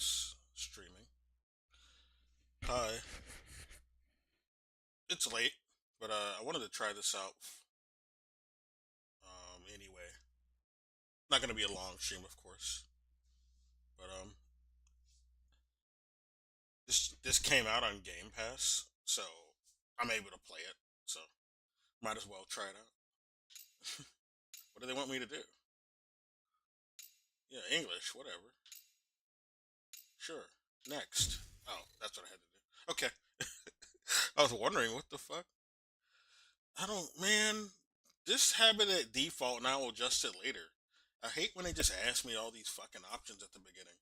was streaming. Hi. It's late, but I wanted to try this out. Anyway, not gonna be a long stream, of course, but this came out on Game Pass, so I'm able to play it. So might as well try it out. What do they want me to do? Yeah, English, whatever. Sure. Next. Oh, that's what I had to do. Okay. I was wondering what the fuck. I don't, man. This habit at default, and I will adjust it later. I hate when they just ask me all these fucking options at the beginning.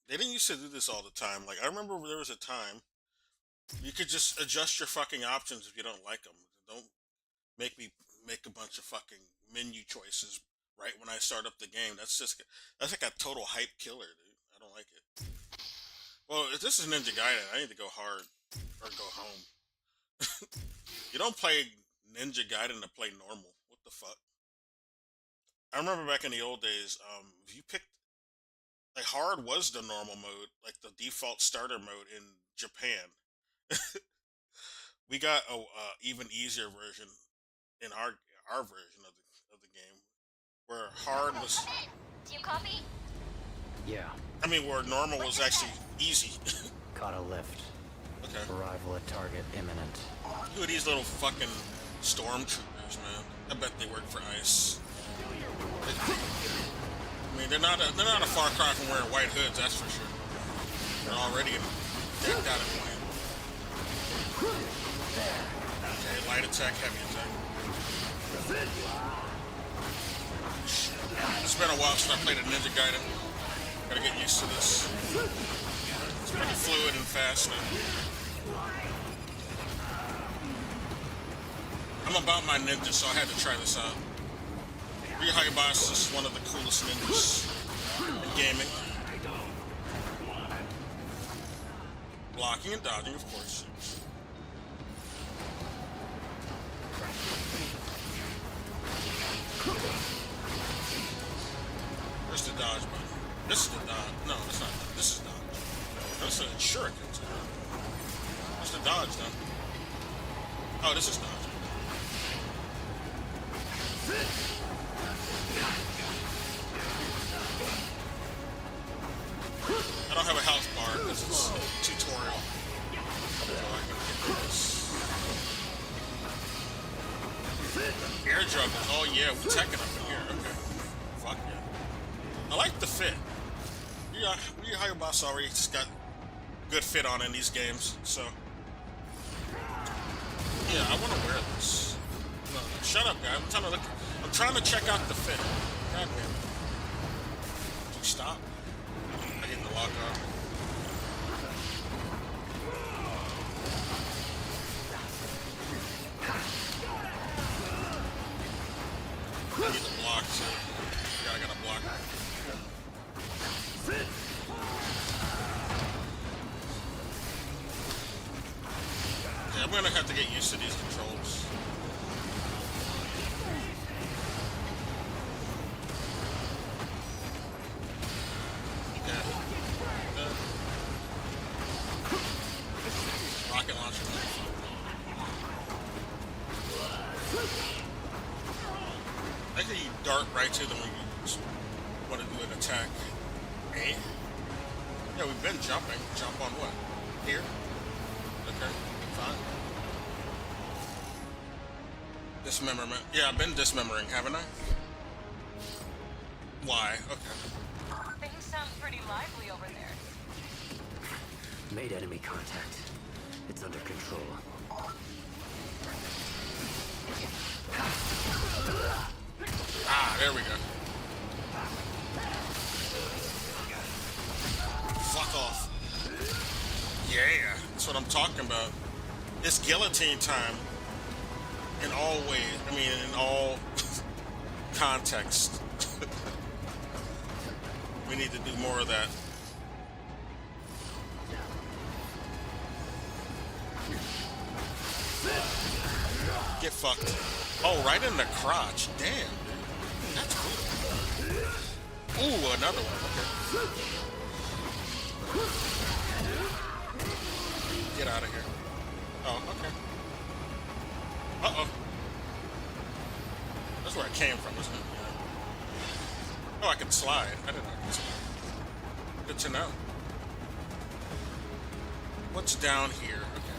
They didn't used to do this all the time. Like I remember there was a time you could just adjust your fucking options if you don't like them. Don't make me make a bunch of fucking menu choices right when I start up the game. That's like a total hype killer, dude. I don't like it. Well, if this is Ninja Gaiden, I need to go hard or go home. You don't play Ninja Gaiden to play normal. What the fuck? I remember back in the old days, if you picked like hard was the normal mode, like the default starter mode in Japan. We got a even easier version in our version of the game, where hard was. Do you copy? Yeah, I mean, where normal was actually easy. caught a lift. Okay. Arrival at target imminent. Who are these little fucking stormtroopers, man? I bet they work for ICE. I mean, they're not a far cry from wearing white hoods, that's for sure. They're already decked out in white. Okay, light attack, heavy attack. It's been a while since I played a Ninja Gaiden. Gotta get used to this. It's pretty fluid and fast now. I'm about my ninja, so I had to try this out. Ryu Hayabusa is one of the coolest ninjas in gaming. Blocking and dodging, of course. Where's the dodge button? This is the dodge. No, that's not. This is dodge. This is a shuriken. Where's the dodge then? Oh, this is dodge. I don't have a health bar because it's tutorial. So I can get this. Air juggles. Oh yeah, we're teching up in here. Okay. Fuck yeah. I like the fit. Ryu Hayabusa already just got good fit on in these games, so yeah, I want to wear this. No, shut up, guy. I'm trying to check out the fit. God damn it. Would you stop? I hit the lock on. I need to block, so yeah, I gotta block. Yeah, I'm gonna have to get used to these controls. Yeah. Rocket launcher. I think you dart right to them when you want to do an attack. Eh? Yeah, we've been jumping. Jump on what? Here? Okay, fine. Dismemberment. Yeah, I've been dismembering, haven't I? Why? Okay. Things sound pretty lively over there. Made enemy contact. It's under control. Ah, there we go. Fuck off. Yeah, that's what I'm talking about. It's guillotine time. In all ways. I mean, in all context. We need to do more of that. Get fucked. Oh, right in the crotch. Damn, dude. That's cool. Ooh, another one. Okay. Get out of here. Oh, okay. Uh-oh. That's where I came from, isn't it? Yeah. Oh, I can slide. I didn't know I could slide. Good to know. What's down here? Okay.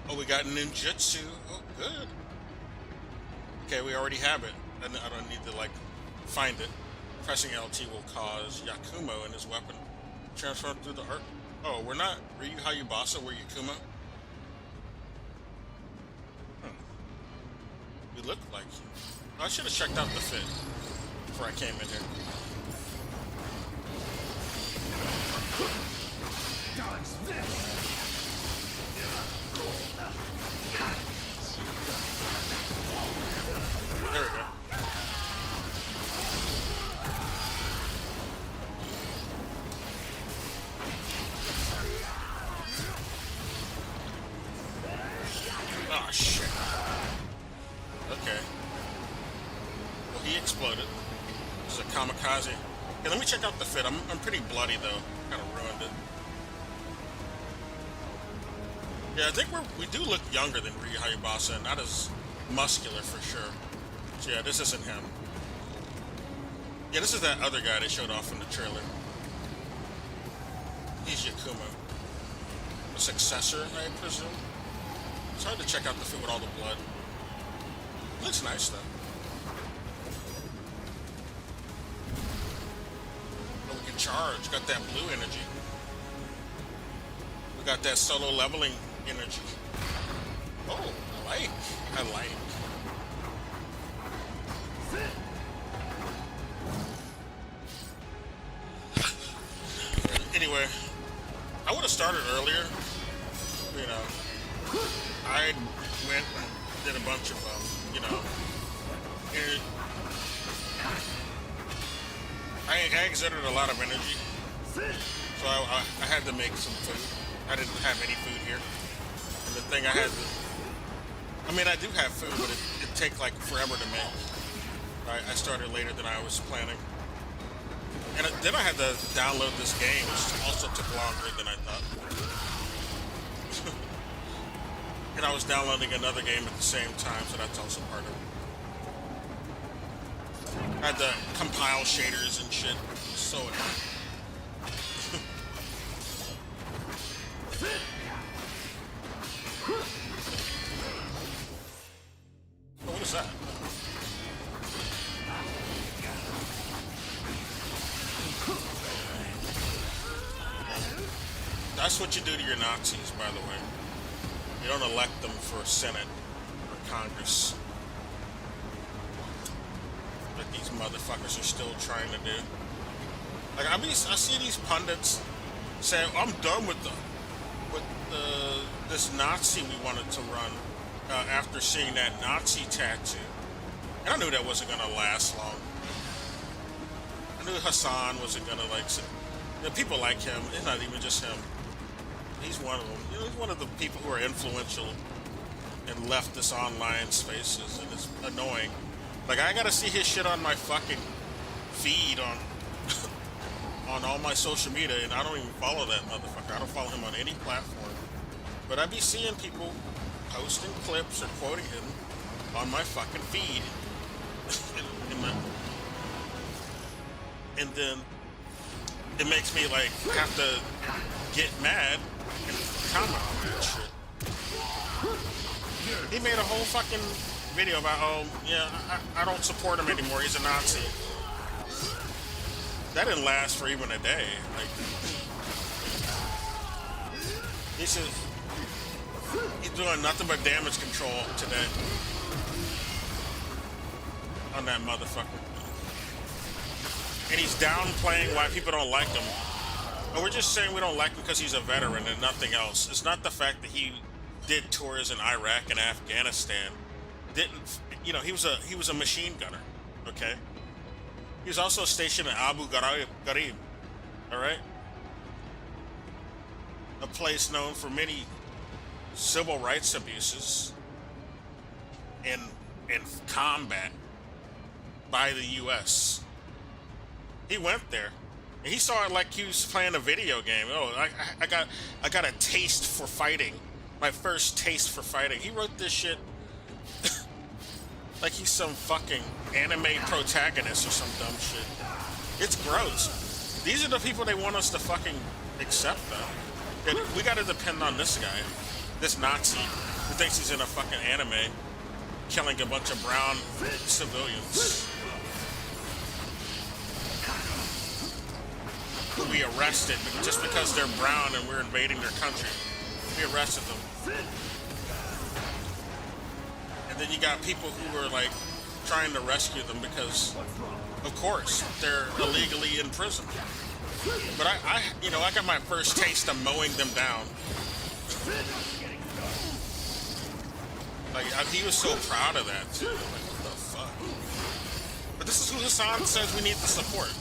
Oh, we got ninjutsu. Oh, good. Okay, we already have it. And I don't need to, like, find it. Pressing LT will cause Yakumo and his weapon transform through the art. Oh, we're not Ryu Hayabasa, we're Yakumo? We look like you. I should have checked out the fit before I came in here. There we go. Oh, shit. Okay. Well, he exploded. This is a kamikaze. Hey, let me check out the fit. I'm pretty bloody, though. Kind of ruined it. Yeah, I think we do look younger than Ryu Hayabasa, and not as muscular for sure. So yeah, this isn't him. Yeah, this is that other guy they showed off in the trailer. He's Yakumo. A successor, I presume? It's hard to check out the fit with all the blood. Looks nice, though. Oh, we can charge. Got that blue energy. We got that solo leveling energy. Oh, I like. Anyway, I would have started earlier. You know, I went and did a bunch of, I exerted a lot of energy, so I had to make some food. I didn't have any food here. And the thing I had to, I do have food, but it'd take like forever to make. I started later than I was planning. And then I had to download this game, which also took longer than I thought. And I was downloading another game at the same time, so that's also part of it. I had to compile shaders and shit. So annoying. Oh, what is that? That's what you do to your Nazis, by the way. You don't elect them for Senate or Congress. That these motherfuckers are still trying to do. Like I see these pundits say, "I'm done with this Nazi we wanted to run." After seeing that Nazi tattoo, and I knew that wasn't gonna last long. I knew Hassan wasn't gonna people like him. It's not even just him. He's one of them. He's one of the people who are influential in leftist online spaces, and it's annoying. Like, I gotta see his shit on my fucking feed on on all my social media, and I don't even follow that motherfucker. I don't follow him on any platform. But I be seeing people posting clips or quoting him on my fucking feed. And then it makes me, have to get mad and comment on that shit. He made a whole fucking video about, I don't support him anymore. He's a Nazi. That didn't last for even a day. He's doing nothing but damage control today on that motherfucker. And he's downplaying why people don't like him. And we're just saying we don't like him because he's a veteran and nothing else. It's not the fact that he did tours in Iraq and Afghanistan. He was a machine gunner, okay? He was also stationed in Abu Ghraib, all right? A place known for many civil rights abuses in combat. by the U.S. He went there, and he saw it like he was playing a video game. Oh, I got a taste for fighting, my first taste for fighting. He wrote this shit like he's some fucking anime protagonist or some dumb shit. It's gross. These are the people they want us to fucking accept, though. And we gotta depend on this guy, this Nazi, who thinks he's in a fucking anime, killing a bunch of brown civilians. Who we arrested just because they're brown and we're invading their country. We arrested them. And then you got people who were like trying to rescue them because, of course, they're illegally in prison. But I got my first taste of mowing them down. Like, he was so proud of that, too. Like, what the fuck? But this is who Hassan says we need to support.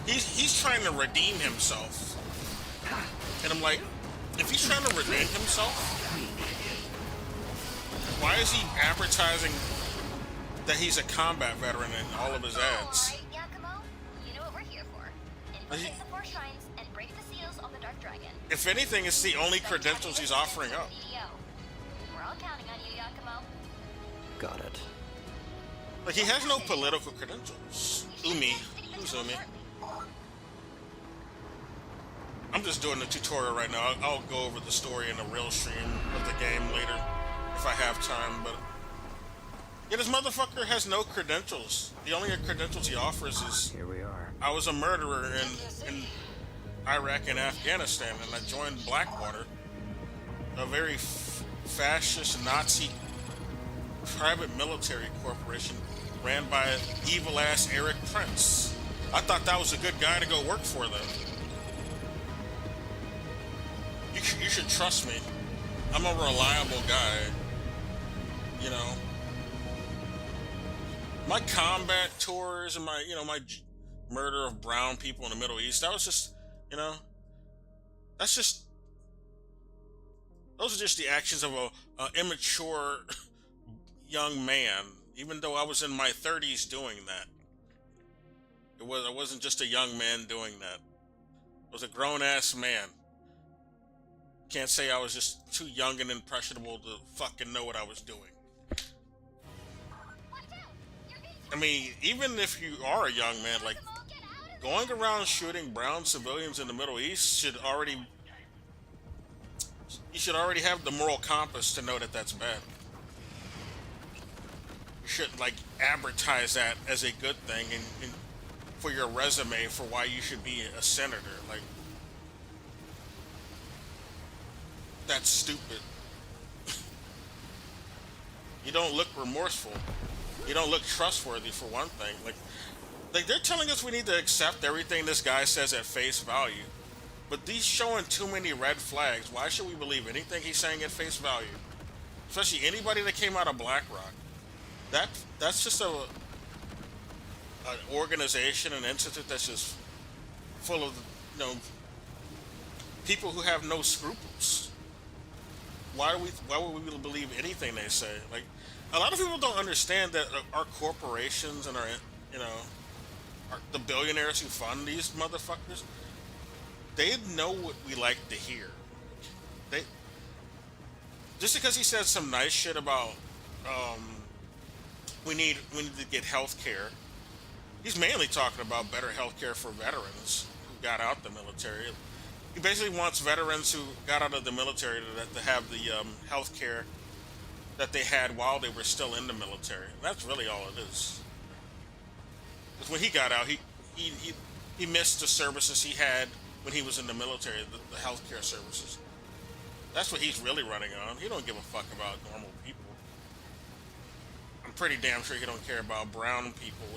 He's trying to redeem himself. And I'm like, if he's trying to redeem himself, why is he advertising that he's a combat veteran in all of his ads? Alright, Yakumo, you know what we're here for. Infiltrate the 4 shrines and break the seals on the Dark Dragon. If anything, it's the only credentials he's offering up. We're all counting on you, Yakumo. Got it. Like, he has no political credentials. Umi. Who's Umi? I'm just doing the tutorial right now. I'll go over the story in a real stream of the game later if I have time, but yeah, this motherfucker has no credentials. The only credentials he offers is Here we are. I was a murderer in Iraq and Afghanistan, and I joined Blackwater, a very fascist Nazi private military corporation ran by evil-ass Eric Prince. I thought that was a good guy to go work for, though. You should trust me. I'm a reliable guy. You know, my combat tours and my murder of brown people in the Middle East, that was just, those are just the actions of a immature young man. Even though I was in my 30s doing that, I wasn't just a young man doing that. I was a grown ass man. Can't say I was just too young and impressionable to fucking know what I was doing. I mean, even if you are a young man, like, going around shooting brown civilians in the Middle East you should already have the moral compass to know that that's bad. You should, like, advertise that as a good thing and for your resume for why you should be a senator. Like, that's stupid. You don't look remorseful. You don't look trustworthy, for one thing. Like they're telling us we need to accept everything this guy says at face value. But he's showing too many red flags. Why should we believe anything he's saying at face value? Especially anybody that came out of BlackRock. That's just an organization, an institute that's just full of, people who have no scruples. Why would we believe anything they say? Like, a lot of people don't understand that our corporations and the billionaires who fund these motherfuckers, they know what we like to hear. Just because he said some nice shit about we need to get health care, he's mainly talking about better health care for veterans who got out the military. He basically wants veterans who got out of the military to have the health care that they had while they were still in the military. That's really all it is. Because when he got out, he missed the services he had when he was in the military, the health care services. That's what he's really running on. He don't give a fuck about normal people. I'm pretty damn sure he don't care about brown people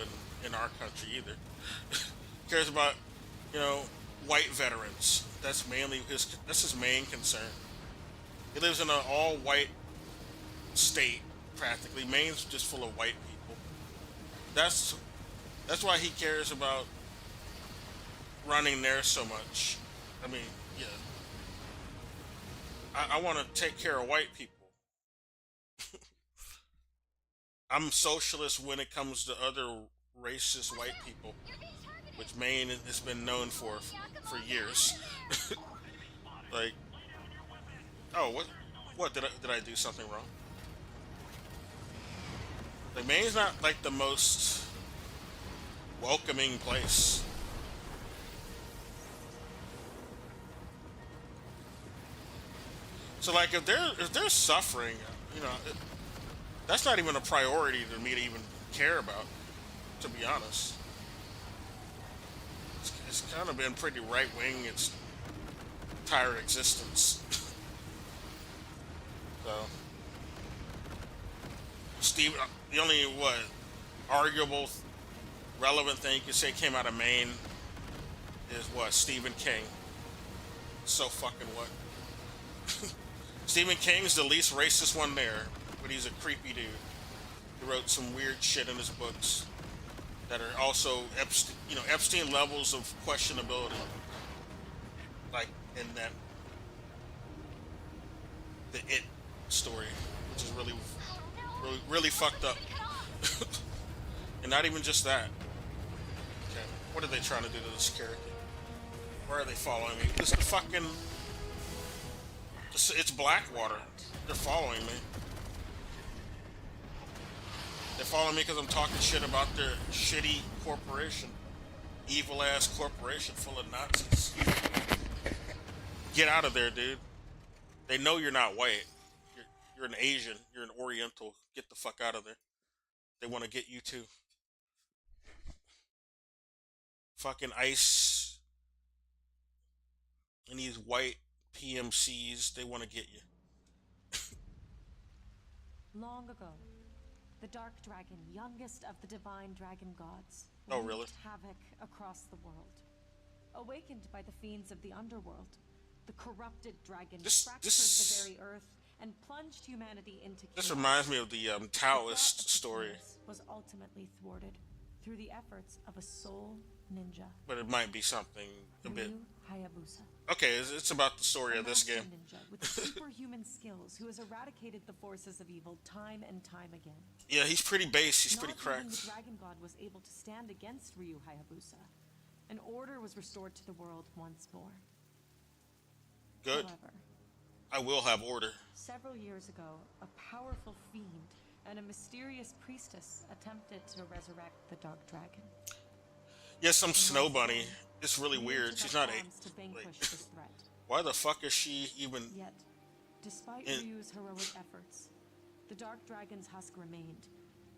in our country either. He cares about, white veterans. That's his main concern. He lives in an all-white state, practically. Maine's just full of white people. That's why he cares about running there so much. I mean, yeah. I want to take care of white people. I'm socialist when it comes to other racist white people, which Maine has been known for years. Like, oh, what did I do something wrong? Like, Maine's not like the most welcoming place. So like, if they're suffering, you know, that's not even a priority to me to even care about. To be honest, it's kind of been pretty right wing its entire existence. So, Steve, the only what arguable, relevant thing you could say came out of Maine is what Stephen King. So fucking what? Stephen King's the least racist one there, but he's a creepy dude. He wrote some weird shit in his books that are also Epstein levels of questionability, like in that the It story, which is really fucked up. And not even just that. Okay, what are they trying to do to this character? Where are they following me? It's the fucking. It's Blackwater. They're following me. They're following me because I'm talking shit about their shitty corporation. Evil ass corporation full of Nazis. Get out of there, dude. They know you're not white. You're an Asian. You're an Oriental. Get the fuck out of there. They want to get you too. Fucking ICE and these white PMCs, they want to get you. Long ago, the Dark Dragon, youngest of the divine dragon gods, Oh, really? wreaked havoc across the world. Awakened by the fiends of the underworld, the corrupted dragon fractured the very earth and plunged humanity into chaos. This reminds me of the Taoist The plot of story. Chaos was ultimately thwarted through the efforts of a soul ninja, But it might be something a bit. Ryu Hayabusa. Okay, it's about the story of this Master game. ninja with superhuman skills who has eradicated the forces of evil time and time again. Yeah, he's pretty base. He's pretty Not even cracked. the dragon god was able to stand against Ryu Hayabusa, and order was restored to the world once more. Good. However, I will have order. several years ago, a powerful fiend and a mysterious priestess attempted to resurrect the Dark Dragon. Yeah, some snow bunny. It's really weird. Took She's up not a. arms to vanquish Like, this threat. why the fuck is she even? Yet, despite In- Ryu's heroic efforts, the Dark Dragon's husk remained,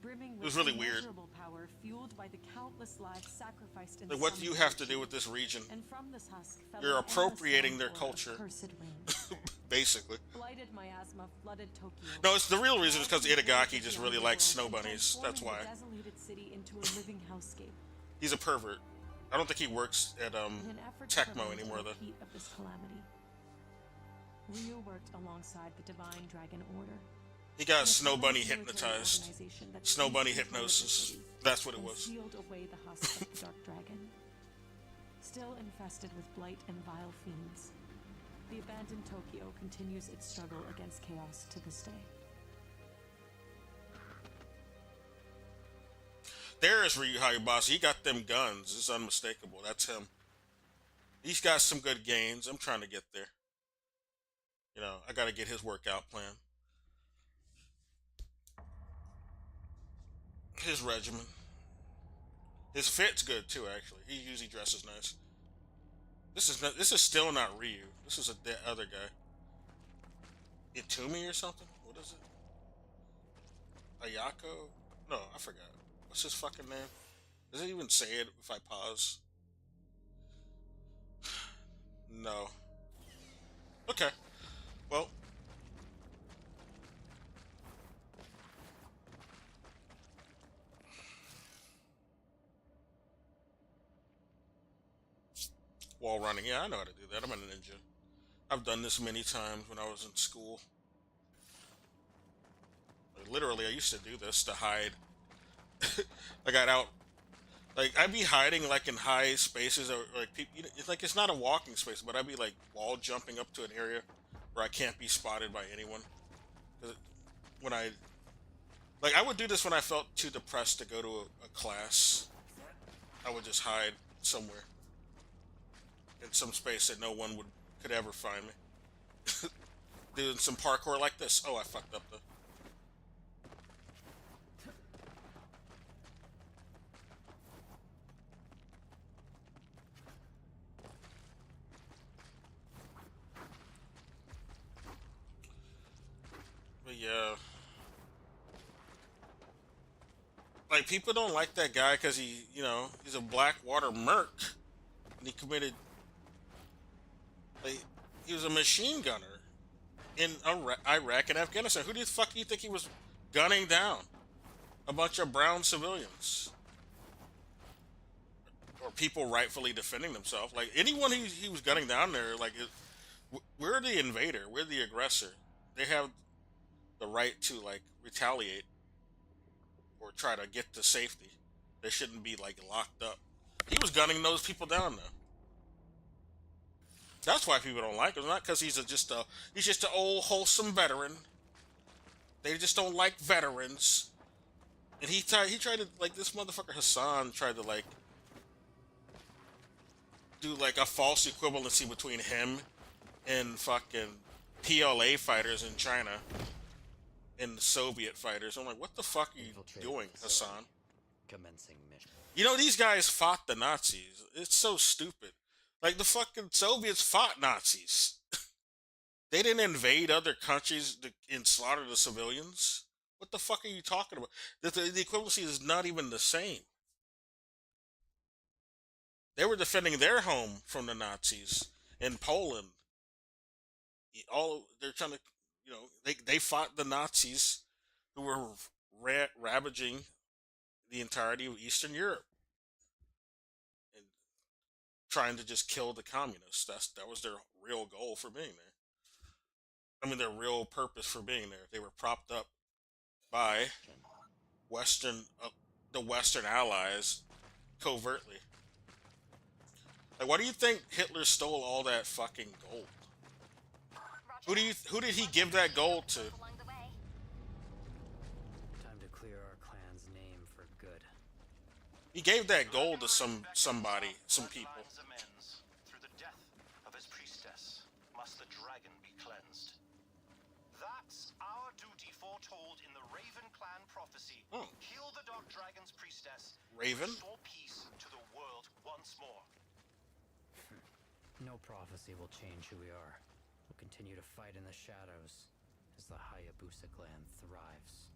brimming with was really weird. immeasurable power fueled by the countless lives sacrificed in Like, what do you summoning have to do with this region? And from this husk fell You're an endless appropriating their downpour of culture. cursed rain. Basically. Blighted miasma flooded Tokyo. No, it's the real reason is because Itagaki just really likes snow bunnies. That's why. Transforming the desolated city into a living hellscape. He's a pervert. I don't think he works at In an effort to Tecmo prevent anymore a though. repeat of this calamity, Ryu worked alongside the Divine Dragon Order. He got an Snow Bunny military hypnotized. organization that Snow seized Bunny control of the hypnosis. city That's what it and was. sealed away the husk of the Dark Dragon. Still infested with blight and vile fiends, the abandoned Tokyo continues its struggle against chaos to this day. There is Ryu Hayabusa. He got them guns. It's unmistakable. That's him. He's got some good gains. I'm trying to get there. You know, I got to get his workout plan. His regimen. His fit's good too, actually. He usually dresses nice. This is still not Ryu. This is a other guy. Itumi or something? What is it? Ayako? No, I forgot. What's his fucking name? Does it even say it if I pause? No. Okay. Well. Wall running. Yeah, I know how to do that. I'm a ninja. I've done this many times when I was in school. Like, literally, I used to do this to hide. I got out. Like, I'd be hiding, like, in high spaces, or, like, people, it's like, it's not a walking space, but I'd be, like, wall jumping up to an area where I can't be spotted by anyone. 'Cause when I Like, I would do this when I felt too depressed to go to a class. I would just hide somewhere in some space that no one could ever find me. Doing some parkour like this. Oh, I fucked up though. But yeah, like people don't like that guy because he's a Blackwater merc, and he committed, like, he was a machine gunner in Iraq and Afghanistan. Who the fuck do you think he was gunning down? A bunch of brown civilians or people rightfully defending themselves. Like anyone he was gunning down there, like we're the invader, we're the aggressor. They have the right to like retaliate or try to get to safety. They shouldn't be like locked up. He was gunning those people down though. That's why people don't like him. Not because he's just an old wholesome veteran. They just don't like veterans. And he tried to, like, this motherfucker Hassan tried to like do like a false equivalency between him and fucking PLA fighters in China and the Soviet fighters. I'm like, what the fuck are you doing, Hassan? Commencing mission. You know, these guys fought the Nazis. It's so stupid. Like, the fucking Soviets fought Nazis. They didn't invade other countries and slaughter the civilians. What the fuck are you talking about? The equivalency is not even the same. They were defending their home from the Nazis in Poland. They're trying to, they fought the Nazis who were ravaging the entirety of Eastern Europe and trying to just kill the communists. That was their real goal for being there. I mean, their real purpose for being there. They were propped up by the Western allies covertly. Like, why do you think Hitler stole all that fucking gold? Who did he give that gold to? Time to clear our clan's name for good. He gave that gold to somebody, some people. Through the death of his priestess, must the dragon be cleansed. That's our duty foretold in the Raven clan prophecy. Kill the Dark Dragon's priestess. Raven? Restore peace to the world once more. No prophecy will change who we are. We'll continue to fight in the shadows as the Hayabusa clan thrives.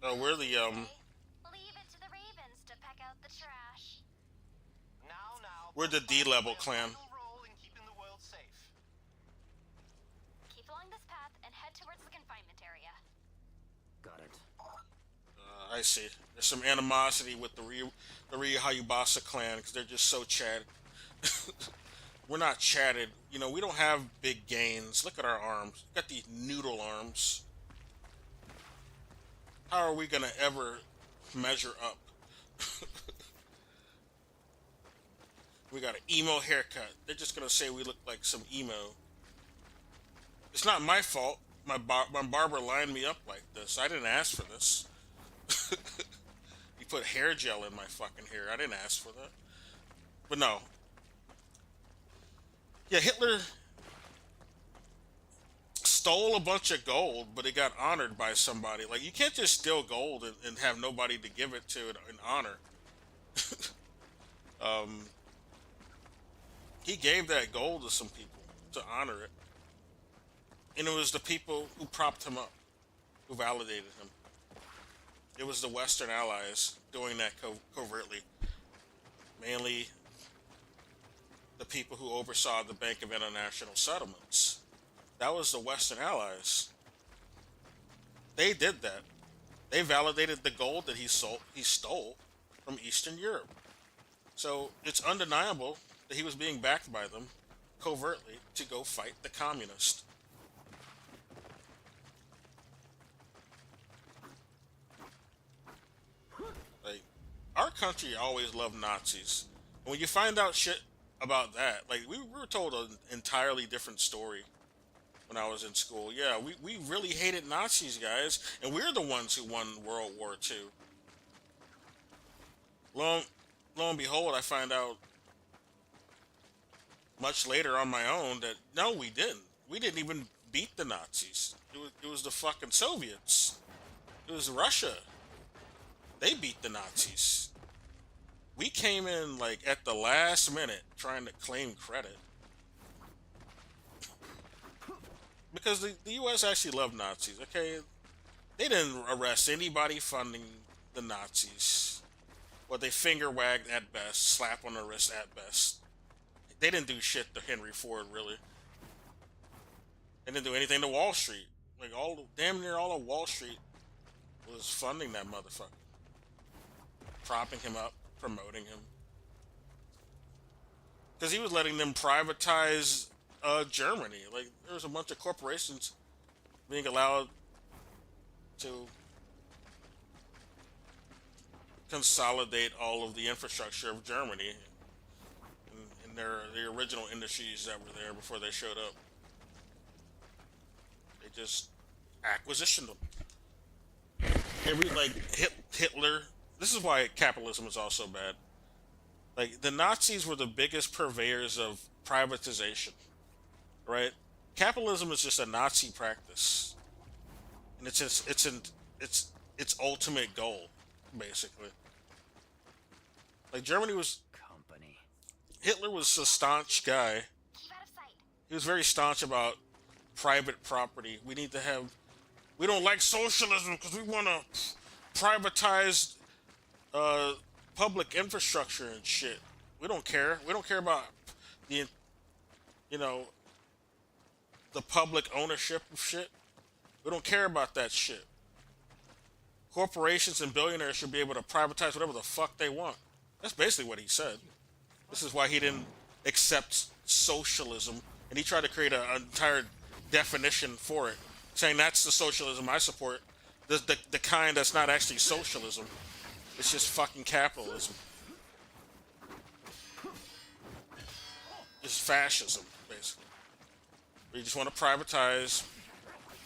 Oh, we're the Leave it to the ravens to peck out the trash. Now, we're the D-level clan. role in keeping the world safe. Keep along this path and head towards the confinement area. Got it. I see. There's some animosity with the Ryu Hayabasa clan because they're just so chatted. We're not chatted. We don't have big gains. Look at our arms. We got these noodle arms. How are we gonna ever measure up? We got an emo haircut. They're just gonna say we look like some emo. It's not my fault. My barber lined me up like this. I didn't ask for this. He put hair gel in my fucking hair. I didn't ask for that. But no. Yeah, Hitler stole a bunch of gold, but it got honored by somebody. Like, you can't just steal gold and have nobody to give it to in honor. He gave that gold to some people to honor it. And it was the people who propped him up, who validated him. It was the Western allies doing that covertly. Mainly the people who oversaw the Bank of International Settlements. That was the Western allies. They did that. They validated the gold that he stole from Eastern Europe. So it's undeniable that he was being backed by them covertly to go fight the communists. Like, our country always loved Nazis. And when you find out shit about that, like, we were told an entirely different story when I was in school. Yeah, we really hated Nazis, guys, and we're the ones who won World War II. Lo and behold, I find out much later on my own that no, we didn't. We didn't even beat the Nazis. It was the fucking Soviets. It was Russia. They beat the Nazis. We came in like at the last minute trying to claim credit. Because the US actually loved Nazis, okay? They didn't arrest anybody funding the Nazis. Well, they finger wagged at best, slap on the wrist at best. They didn't do shit to Henry Ford, really. They didn't do anything to Wall Street. Like, damn near all of Wall Street was funding that motherfucker. Propping him up, promoting him. Because he was letting them privatize Germany. Like, there was a bunch of corporations being allowed to consolidate all of the infrastructure of Germany in the original industries that were there before they showed up. They just acquisitioned them. Like Hitler. This is why capitalism is also bad. Like, the Nazis were the biggest purveyors of privatization, right? Capitalism is just a Nazi practice, and it's its ultimate goal, basically. Like, Germany was. Company. Hitler was a staunch guy. Keep out of sight. He was very staunch about private property. We don't like socialism because we want to privatize public infrastructure and shit. We don't care. We don't care about the public ownership of shit. We don't care about that shit. Corporations and billionaires should be able to privatize whatever the fuck they want. That's basically what he said. This is why he didn't accept socialism, and he tried to create an entire definition for it, saying that's the socialism I support. The kind that's not actually socialism. It's just fucking capitalism. It's fascism, basically. We just want to privatize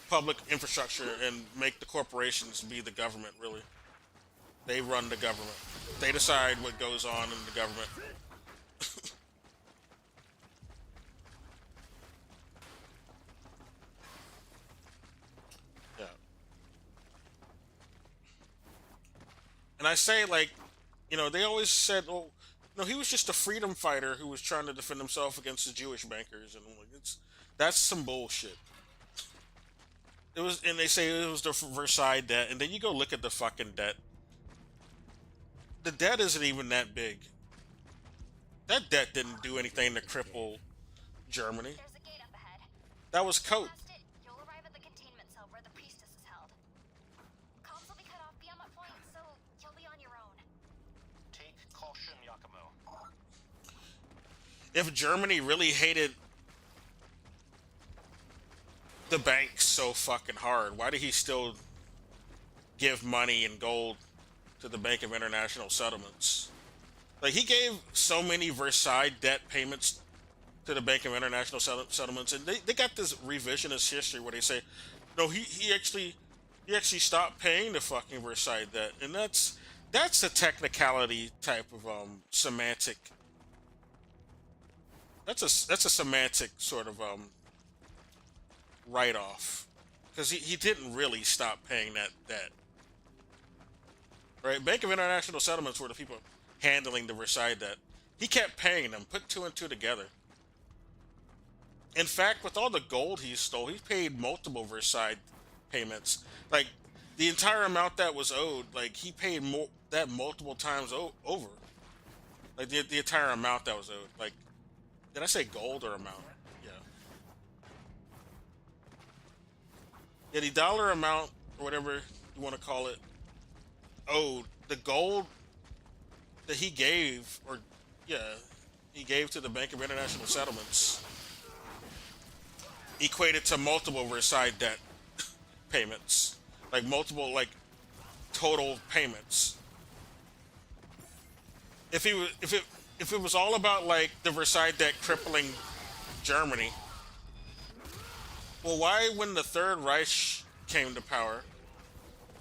public infrastructure and make the corporations be the government, really. They run the government. They decide what goes on in the government. Yeah. And I say, like, they always said, oh, no, he was just a freedom fighter who was trying to defend himself against the Jewish bankers, and like, that's some bullshit. And they say it was the Versailles debt, and then you go look at the fucking debt. The debt isn't even that big. That debt didn't do anything to cripple Germany. There's a gate up ahead. That was code. Past it, you'll arrive at the containment cell where the priestess is held. Comms will be cut off beyond that point, so you'll be on your own. Take caution, Yakumo. If Germany really hated the banks so fucking hard, why did he still give money and gold to the Bank of International Settlements? Like, he gave so many Versailles debt payments to the Bank of International Settlements, and they got this revisionist history where they say, no, he actually stopped paying the fucking Versailles debt, and that's a technicality type of semantic. That's a semantic sort of write-off, because he didn't really stop paying that debt. Right? Bank of International Settlements were the people handling the Versailles debt. He kept paying them, put two and two together. In fact, with all the gold he stole, he paid multiple Versailles payments. Like, the entire amount that was owed, like, he paid that multiple times over. Like, the entire amount that was owed. Like, did I say gold or amount? Yeah. Yeah, the dollar amount, or whatever you want to call it, owed. The gold that he gave, he gave to the Bank of International Settlements, equated to multiple Versailles debt payments. Like, multiple, like, total payments. If it was all about, like, the Versailles debt crippling Germany, Well, why, when the Third Reich came to power,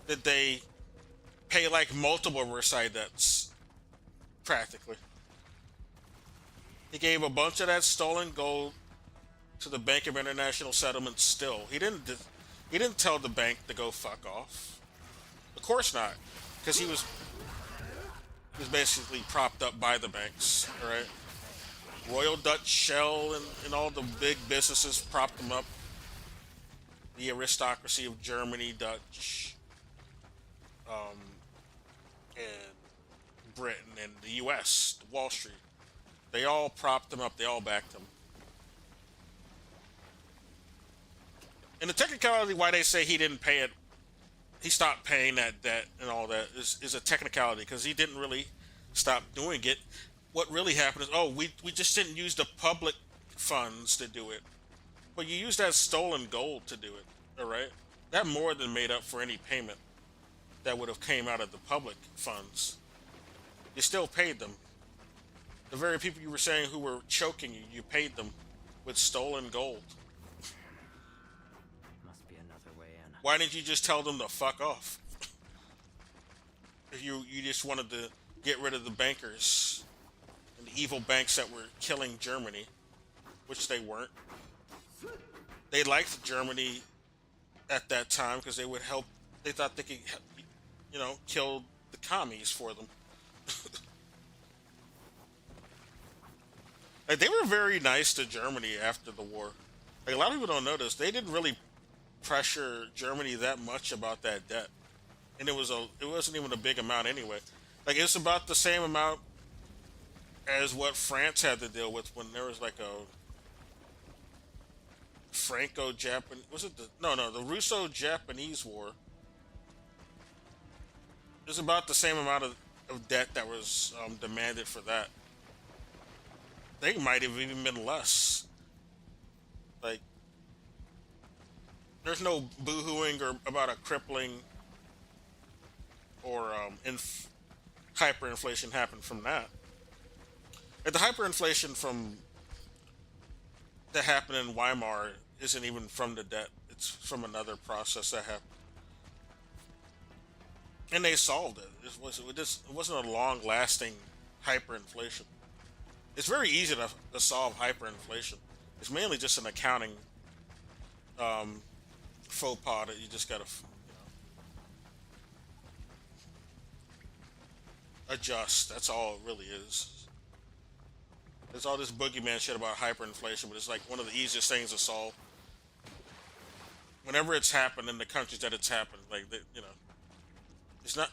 did they pay like multiple Versailles debts? Practically. He gave a bunch of that stolen gold to the Bank of International Settlements. Still, he didn't tell the bank to go fuck off. Of course not, because he was basically propped up by the banks. All right, Royal Dutch Shell and all the big businesses propped him up. The aristocracy of Germany, Dutch, and Britain, and the U.S., Wall Street. They all propped him up. They all backed him. And the technicality why they say he didn't pay it, he stopped paying that debt and all that is a technicality because he didn't really stop doing it. What really happened is, oh, we just didn't use the public funds to do it. But you used that stolen gold to do it, all right? That more than made up for any payment that would have came out of the public funds. You still paid them. The very people you were saying who were choking you, you paid them with stolen gold. Must be another way in. Why didn't you just tell them to fuck off? If you just wanted to get rid of the bankers and the evil banks that were killing Germany, which they weren't. They liked Germany at that time because they would help. They thought they could, kill the commies for them. Like, they were very nice to Germany after the war. Like, a lot of people don't notice they didn't really pressure Germany that much about that debt, and it wasn't even a big amount anyway. Like, it's about the same amount as what France had to deal with when there was like a Franco-Japanese. Was it the Russo-Japanese War? It was about the same amount of debt that was demanded for that. They might have even been less. Like, there's no boohooing or about a crippling or hyperinflation happened from that. And the hyperinflation that happened in Weimar isn't even from the debt. It's from another process that happened. And they solved it. It wasn't a long-lasting hyperinflation. It's very easy to solve hyperinflation. It's mainly just an accounting faux pas that you just gotta adjust. That's all it really is. There's all this boogeyman shit about hyperinflation, but it's like one of the easiest things to solve. Whenever it's happened in the countries that it's happened, like it's not.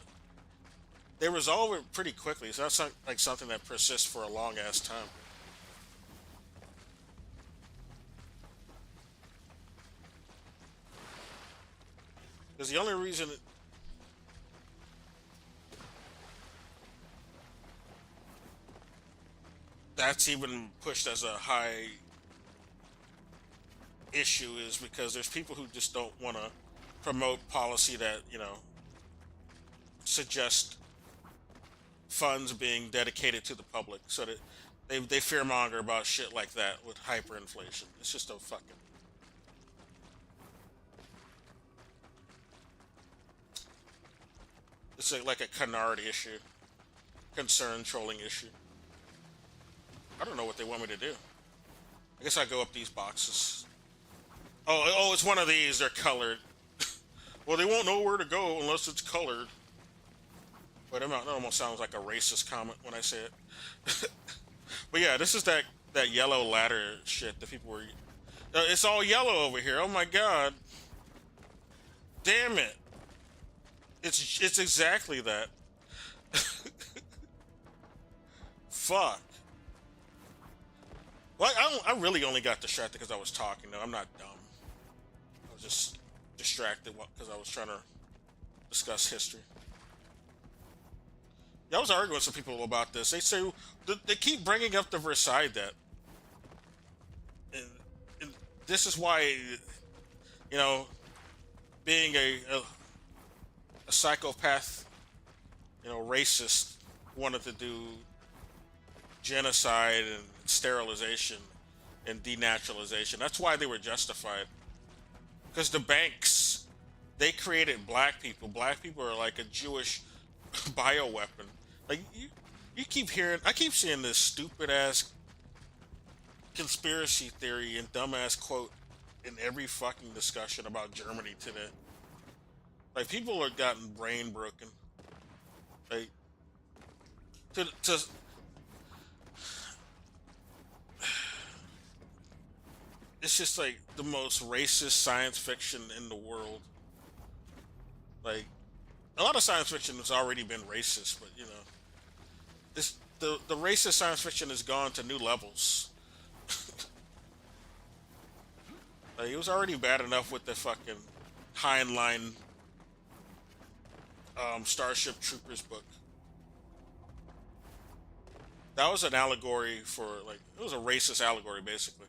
They resolve it pretty quickly. So that's not like something that persists for a long ass time. Because the only reason that's even pushed as a high issue is because there's people who just don't want to promote policy that, suggest funds being dedicated to the public, so that they fearmonger about shit like that with hyperinflation. It's just a fucking. It's like a canard issue, concern trolling issue. I don't know what they want me to do. I guess I go up these boxes. Oh, it's one of these. They're colored. Well, they won't know where to go unless it's colored. But that almost sounds like a racist comment when I say it. But yeah, this is that yellow ladder shit that people were. It's all yellow over here. Oh my god. Damn it. It's exactly that. Fuck. Well, I really only got distracted because I was talking. No, I'm not dumb. I was just distracted because I was trying to discuss history. Yeah, I was arguing with some people about this. They say they keep bringing up the Versailles debt, and this is why, being a psychopath, racist, wanted to do genocide and sterilization and denaturalization. That's why they were justified. because the banks, they created black people. Black people are like a Jewish bioweapon. Like you keep hearing, I keep seeing this stupid ass conspiracy theory and dumbass quote in every fucking discussion about Germany today. Like people are gotten brain broken. Like to it's just like the most racist science fiction in the world. Like a lot of science fiction has already been racist, but you know, this the racist science fiction has gone to new levels. Like, it was already bad enough with the fucking Heinlein Starship Troopers book. That was an allegory for, like, it was a racist allegory basically.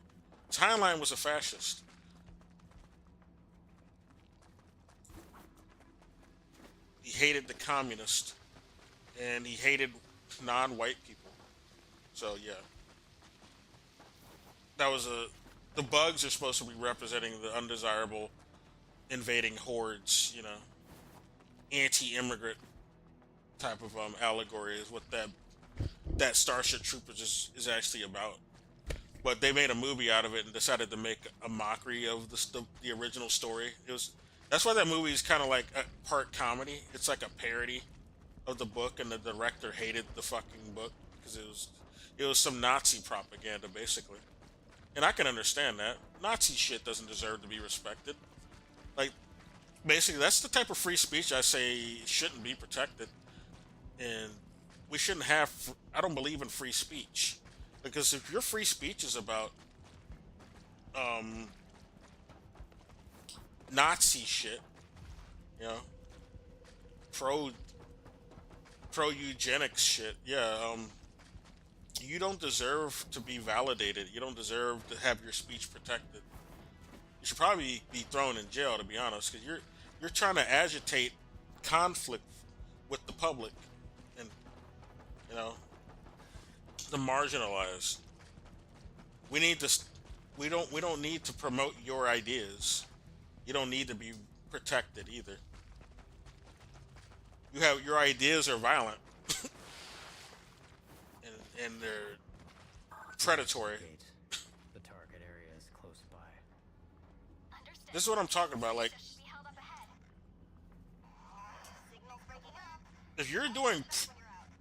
Heinlein was a fascist. He hated the communists and he hated non-white people. So yeah, that was the bugs are supposed to be representing the undesirable invading hordes, you know, anti-immigrant type of allegory is what that Starship Troopers is actually about. But they made a movie out of it and decided to make a mockery of the original story. That's why that movie is kind of like a part comedy. It's like a parody of the book, and the director hated the fucking book because it was some Nazi propaganda basically. And I can understand that. Nazi shit doesn't deserve to be respected. Like, basically, that's the type of free speech I say shouldn't be protected. And we shouldn't have, I don't believe in free speech. Because if your free speech is about Nazi shit, you know, pro eugenics shit, yeah, you don't deserve to be validated. You don't deserve to have your speech protected. You should probably be thrown in jail, to be honest, because you're trying to agitate conflict with the public and, you know, the marginalized. We don't need to promote your ideas. You don't need to be protected either. Your ideas are violent. and they're predatory. The target area is close by. Understood. This is what I'm talking about. Like, Should be held up ahead. Signal's breaking up. if you're doing, When you're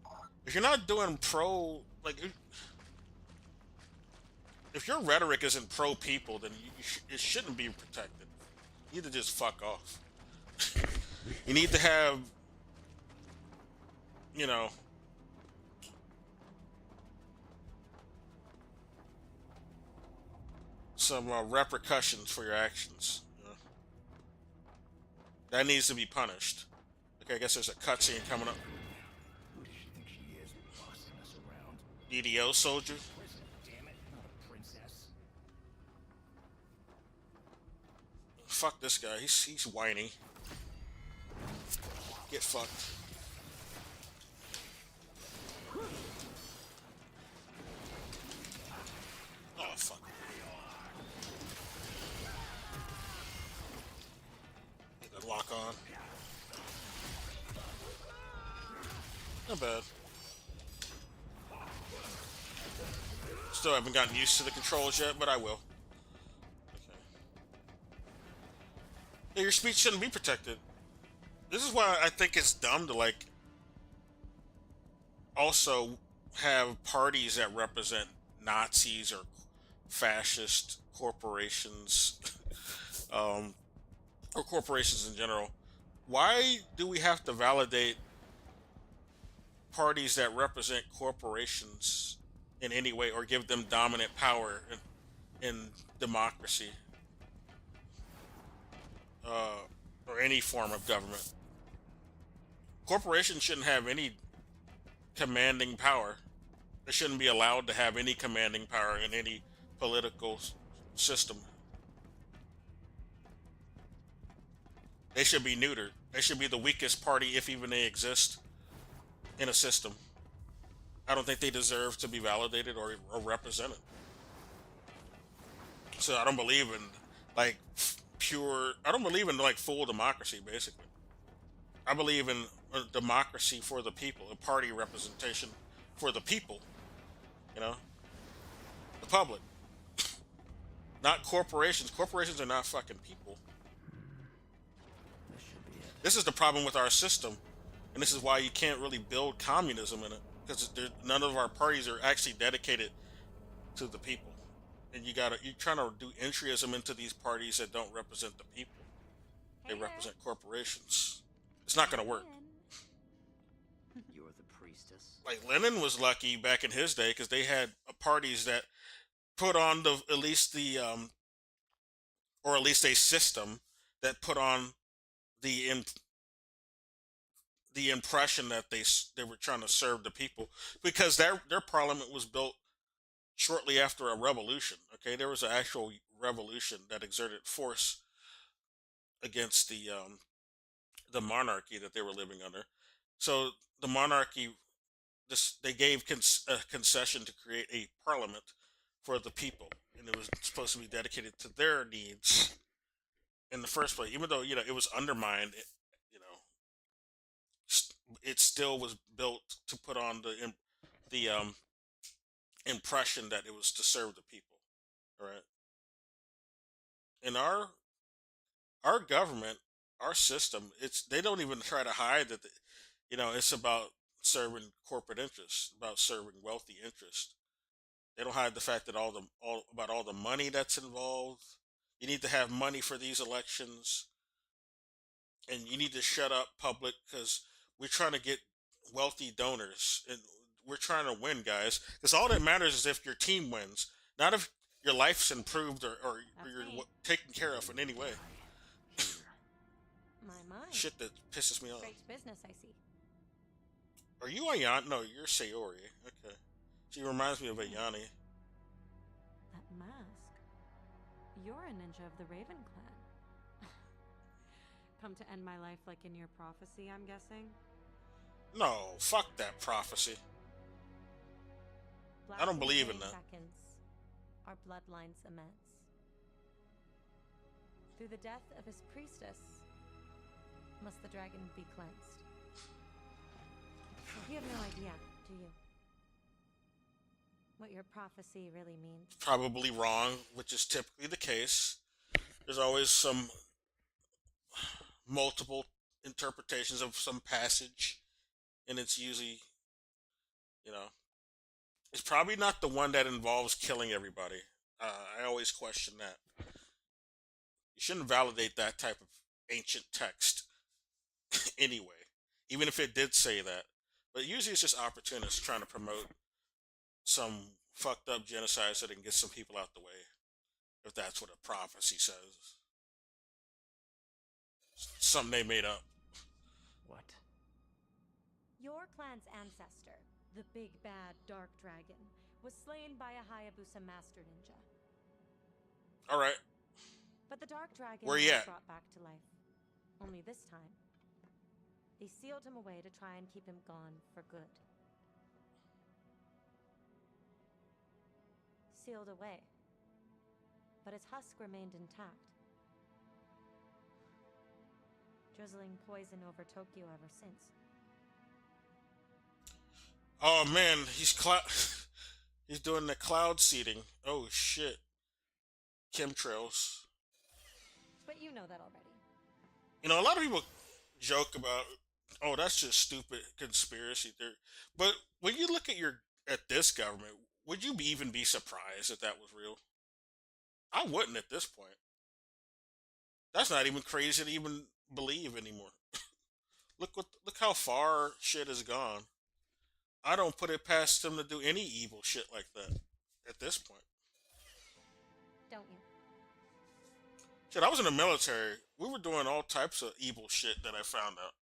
out. if you're not doing pro, like, if your rhetoric isn't pro people, then it shouldn't be protected. You need to just fuck off. You need to have, you know, some repercussions for your actions. You know? That needs to be punished. Okay, I guess there's a cutscene coming up. Who does she think she is, bossing us around? EDO soldier. Prison, damn it, not a princess. Fuck this guy. He's whiny. Get fucked. Oh fuck. Get that lock on. Not bad. Still haven't gotten used to the controls yet, but I will. Okay. Yeah, your speech shouldn't be protected. This is why I think it's dumb to, like, also have parties that represent Nazis or fascist corporations, or corporations in general. Why do we have to validate parties that represent corporations in any way or give them dominant power in democracy, or any form of government? Corporations shouldn't have any commanding power. They shouldn't be allowed to have any commanding power in any political system. They should be neutered. They should be the weakest party, if even they exist, in a system. I don't think they deserve to be validated or represented. So I don't believe in, like, pure. I don't believe in like full democracy. Basically, I believe in a democracy for the people, a party representation for the people. You know, the public, not corporations. Corporations are not fucking people. This should be it. This is the problem with our system, and this is why you can't really build communism in it, because none of our parties are actually dedicated to the people, and you're trying to do entryism into these parties that don't represent the people. They represent corporations. It's not going to work. You're the priestess. Like Lenin was lucky back in his day because they had parties that put on at least or at least a system that put on the impression that they were trying to serve the people, because their parliament was built shortly after a revolution. Okay, there was an actual revolution that exerted force against the monarchy that they were living under. So the monarchy, they gave a concession to create a parliament for the people, and it was supposed to be dedicated to their needs in the first place. Even though it was undermined, it still was built to put on the impression that it was to serve the people. All right, in our government, our system, they don't even try to hide that. It's about serving corporate interests, about serving wealthy interests. They don't hide the fact that all the money that's involved. You need to have money for these elections, and you need to shut up, public, because we're trying to get wealthy donors, and we're trying to win, guys. Because all that matters is if your team wins, not if your life's improved or you're taken care of in any way. My. Shit that pisses me off. Straight to business, I see. Are you Ayane? No, you're Sayori. Okay. She reminds me of Ayane. That mask. You're a ninja of the Raven Clan. Come to end my life like in your prophecy, I'm guessing? No, fuck that prophecy. I don't believe in that. Seconds, our bloodlines immense. Through the death of his priestess, must the dragon be cleansed. You have no idea, do you? What your prophecy really means. Probably wrong, which is typically the case. There's always some multiple interpretations of some passage, and it's usually, it's probably not the one that involves killing everybody. I always question that. You shouldn't validate that type of ancient text anyway, even if it did say that. But usually it's just opportunists trying to promote some fucked up genocide so they can get some people out the way, if that's what a prophecy says. Something they made up. What? Your clan's ancestor, the big bad dark dragon, was slain by a Hayabusa master ninja. Alright. But the dark dragon Where was you at? brought back to life. Only this time, they sealed him away to try and keep him gone for good. Sealed away. But his husk remained intact. Drizzling poison over Tokyo ever since. Oh man, he's doing the cloud seeding. Oh shit. Chemtrails. But you know that already. A lot of people joke about, oh, that's just stupid conspiracy theory. But when you look at this government, would you even be surprised if that was real? I wouldn't at this point. That's not even crazy to even believe anymore. Look how far shit has gone. I don't put it past them to do any evil shit like that at this point. Don't you? Shit, I was in the military. We were doing all types of evil shit that I found out.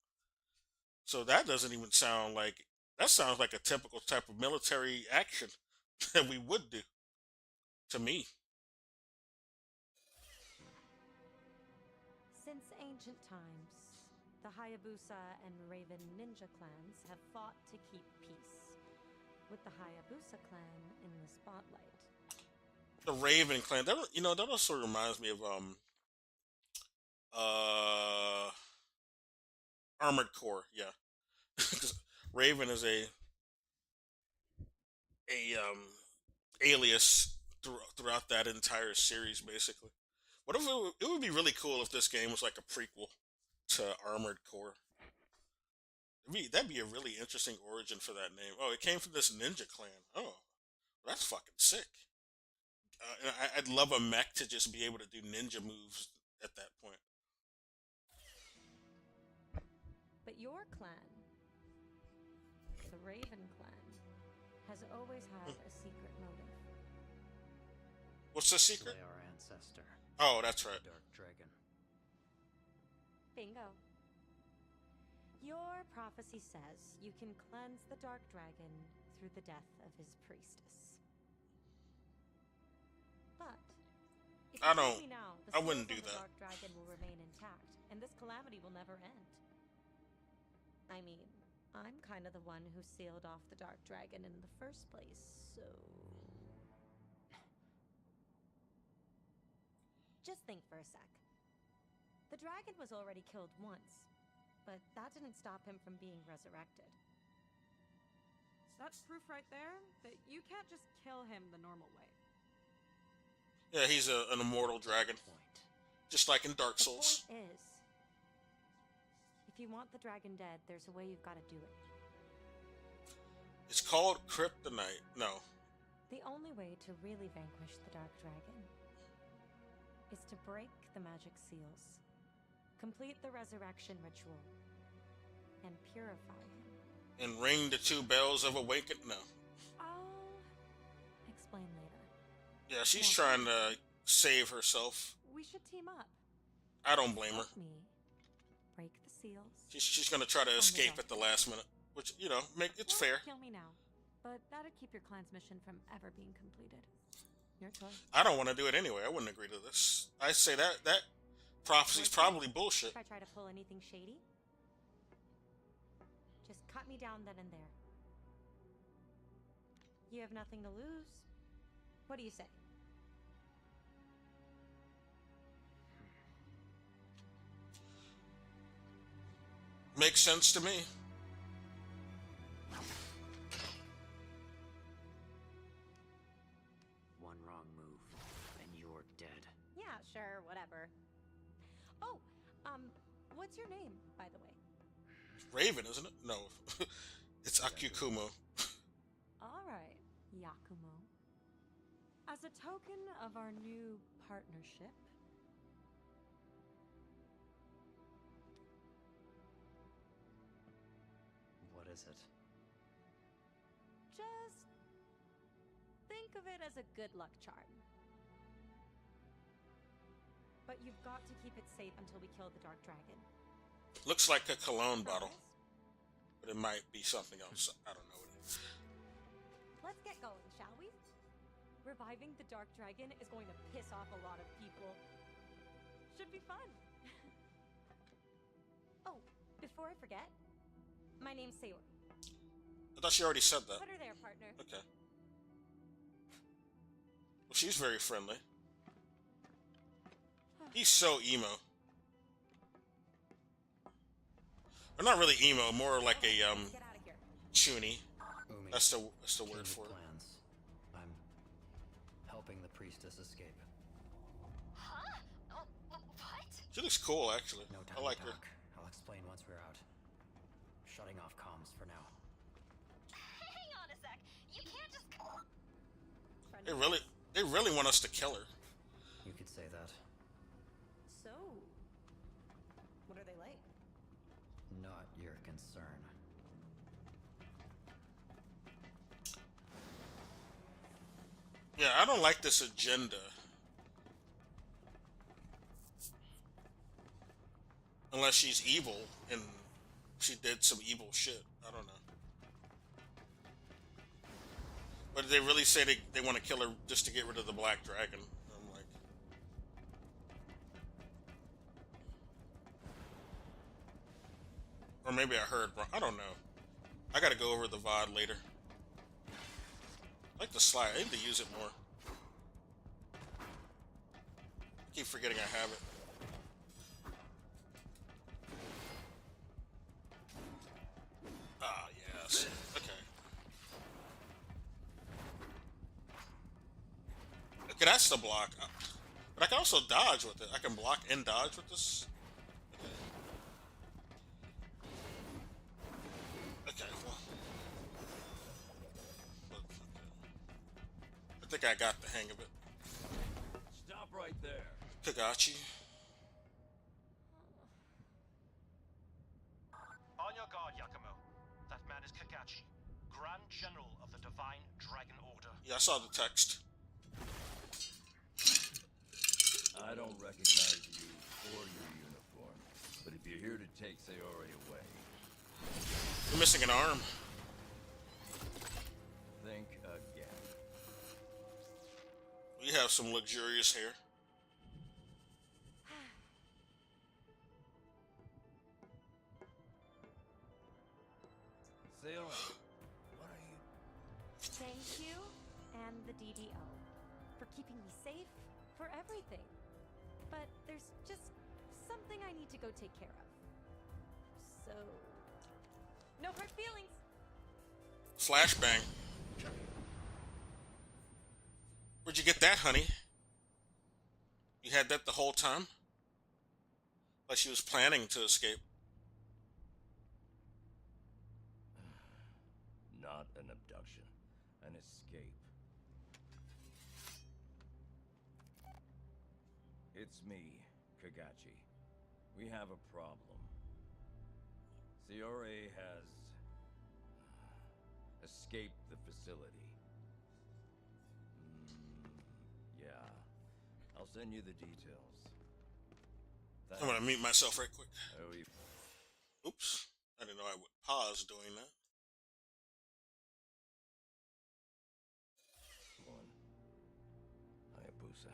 So that doesn't even sound like... That sounds like a typical type of military action that we would do. To me. Since ancient times, the Hayabusa and Raven ninja clans have fought to keep peace, with the Hayabusa clan in the spotlight. The Raven clan. That also reminds me of Uh, Armored Core, yeah. 'Cause Raven is a alias throughout that entire series, basically. What if it would be really cool if this game was like a prequel to Armored Core? That'd be a really interesting origin for that name. Oh, it came from this ninja clan. Oh, that's fucking sick. And I'd love a mech to just be able to do ninja moves at that point. But your clan, the Raven clan, has always had a secret motive. What's the secret? Slay our ancestor, Oh, that's right. Dark Dragon. Bingo. Your prophecy says you can cleanse the Dark Dragon through the death of his priestess. But if I you tell don't- me now, the I wouldn't seals do on the that. Dark Dragon will remain intact, and this calamity will never end. I mean, I'm kind of the one who sealed off the Dark Dragon in the first place, so. Just think for a sec. The dragon was already killed once, but that didn't stop him from being resurrected. So that's proof right there that you can't just kill him the normal way. Yeah, he's an immortal dragon, Point. just like in Dark The Souls. point is, if you want the dragon dead, there's a way you've got to do it. It's called Kryptonite. No, The only way to really vanquish the Dark Dragon is to break the magic seals, complete the resurrection ritual, and purify him. and ring the two bells of awaken. No, I'll explain later. yeah, she's trying to save herself. We should team up. I don't blame her. Help me break the seals. She's gonna try to escape at the last minute, which it's Or fair. Kill me now. But that'd keep your clan's mission from ever being completed. Your choice. I don't want to do it anyway. I wouldn't agree to this. I say that prophecy's probably bullshit. If I try to pull anything shady, just cut me down then and there. You have nothing to lose. What do you say? Makes sense to me. One wrong move, and you're dead. Yeah, sure, whatever. Oh, what's your name, by the way? Raven, isn't it? No, it's Akukumo. All right, Yakumo. As a token of our new partnership, What is it? just think of it as a good luck charm. But you've got to keep it safe until we kill the Dark Dragon. Looks like a cologne bottle, Promise? but it might be something else. I don't know what it is. Let's get going, shall we? Reviving the Dark Dragon is going to piss off a lot of people. Should be fun. Oh, before I forget, my name's Sayori. I thought she already said that. Put her there, partner. Okay. Well, she's very friendly. He's so emo. Or not really emo, more like a Get out of here. chuny. Umi, That's the change word of for it. plans. I'm helping the priestess escape. Huh? Oh, what? She looks cool, actually. No time I like to her. talk. I'll explain once we're out. Shutting off comms for now. Hang on a sec. You can't just. They really want us to kill her. You could say that. So, what are they like? Not your concern. Yeah, I don't like this agenda. Unless she's evil and she did some evil shit. I don't know. But they really say they want to kill her just to get rid of the Black Dragon. I'm like... Or maybe I heard wrong. I don't know. I gotta go over the VOD later. I like the slide. I need to use it more. I keep forgetting I have it. that's the block. But I can also dodge with it. I can block and dodge with this. Okay, well. I think I got the hang of it. Stop right there. Kagachi. On your guard, Yakumo. That man is Kagachi, Grand General of the Divine Dragon Order. Yeah, I saw the text. I don't recognize you or your uniform, but if you're here to take Sayori away, You're missing an arm. think again. You have some luxurious hair. Sayori, what are you? Thank you, and the DDO, for keeping me safe, for everything. But there's just something I need to go take care of. So, no hard feelings. Flashbang. Where'd you get that, honey? You had that the whole time? Like she was planning to escape. Not an abduction, an escape. It's me, Kagachi. We have a problem. Sayori has escaped the facility. Yeah. I'll send you the details. I'm gonna mute myself right quick. Oh, you Oops. I didn't know I would pause doing that. one. Hayabusa.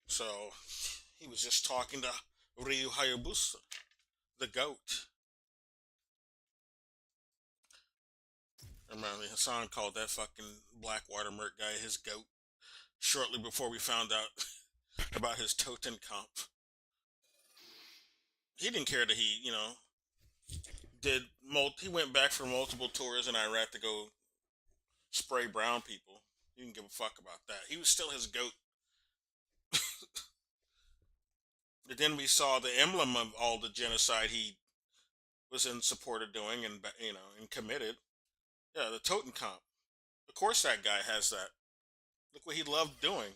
So, he was just talking to Ryu Hayabusa, the goat. Remember, Hassan called that fucking Blackwater Merc guy his goat shortly before we found out about his Totenkopf. He didn't care that he, he went back for multiple tours in Iraq to go spray brown people. He didn't give a fuck about that. He was still his goat. But then we saw the emblem of all the genocide he was in support of doing and committed. Yeah, the Totenkopf. Of course that guy has that. Look what he loved doing.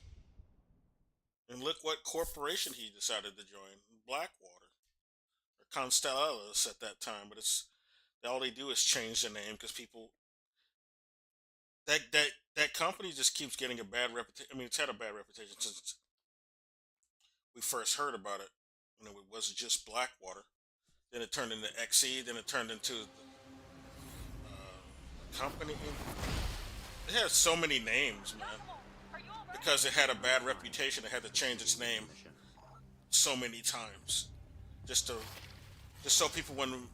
And look what corporation he decided to join. Blackwater. Or Constellatus at that time. But it's all they do is change the name because people... That company just keeps getting a bad reputation. I mean, it's had a bad reputation since we first heard about it. It wasn't just Blackwater. Then it turned into XE. Then it turned into company. It has so many names, man. Because it had a bad reputation, it had to change its name so many times, just so people wouldn't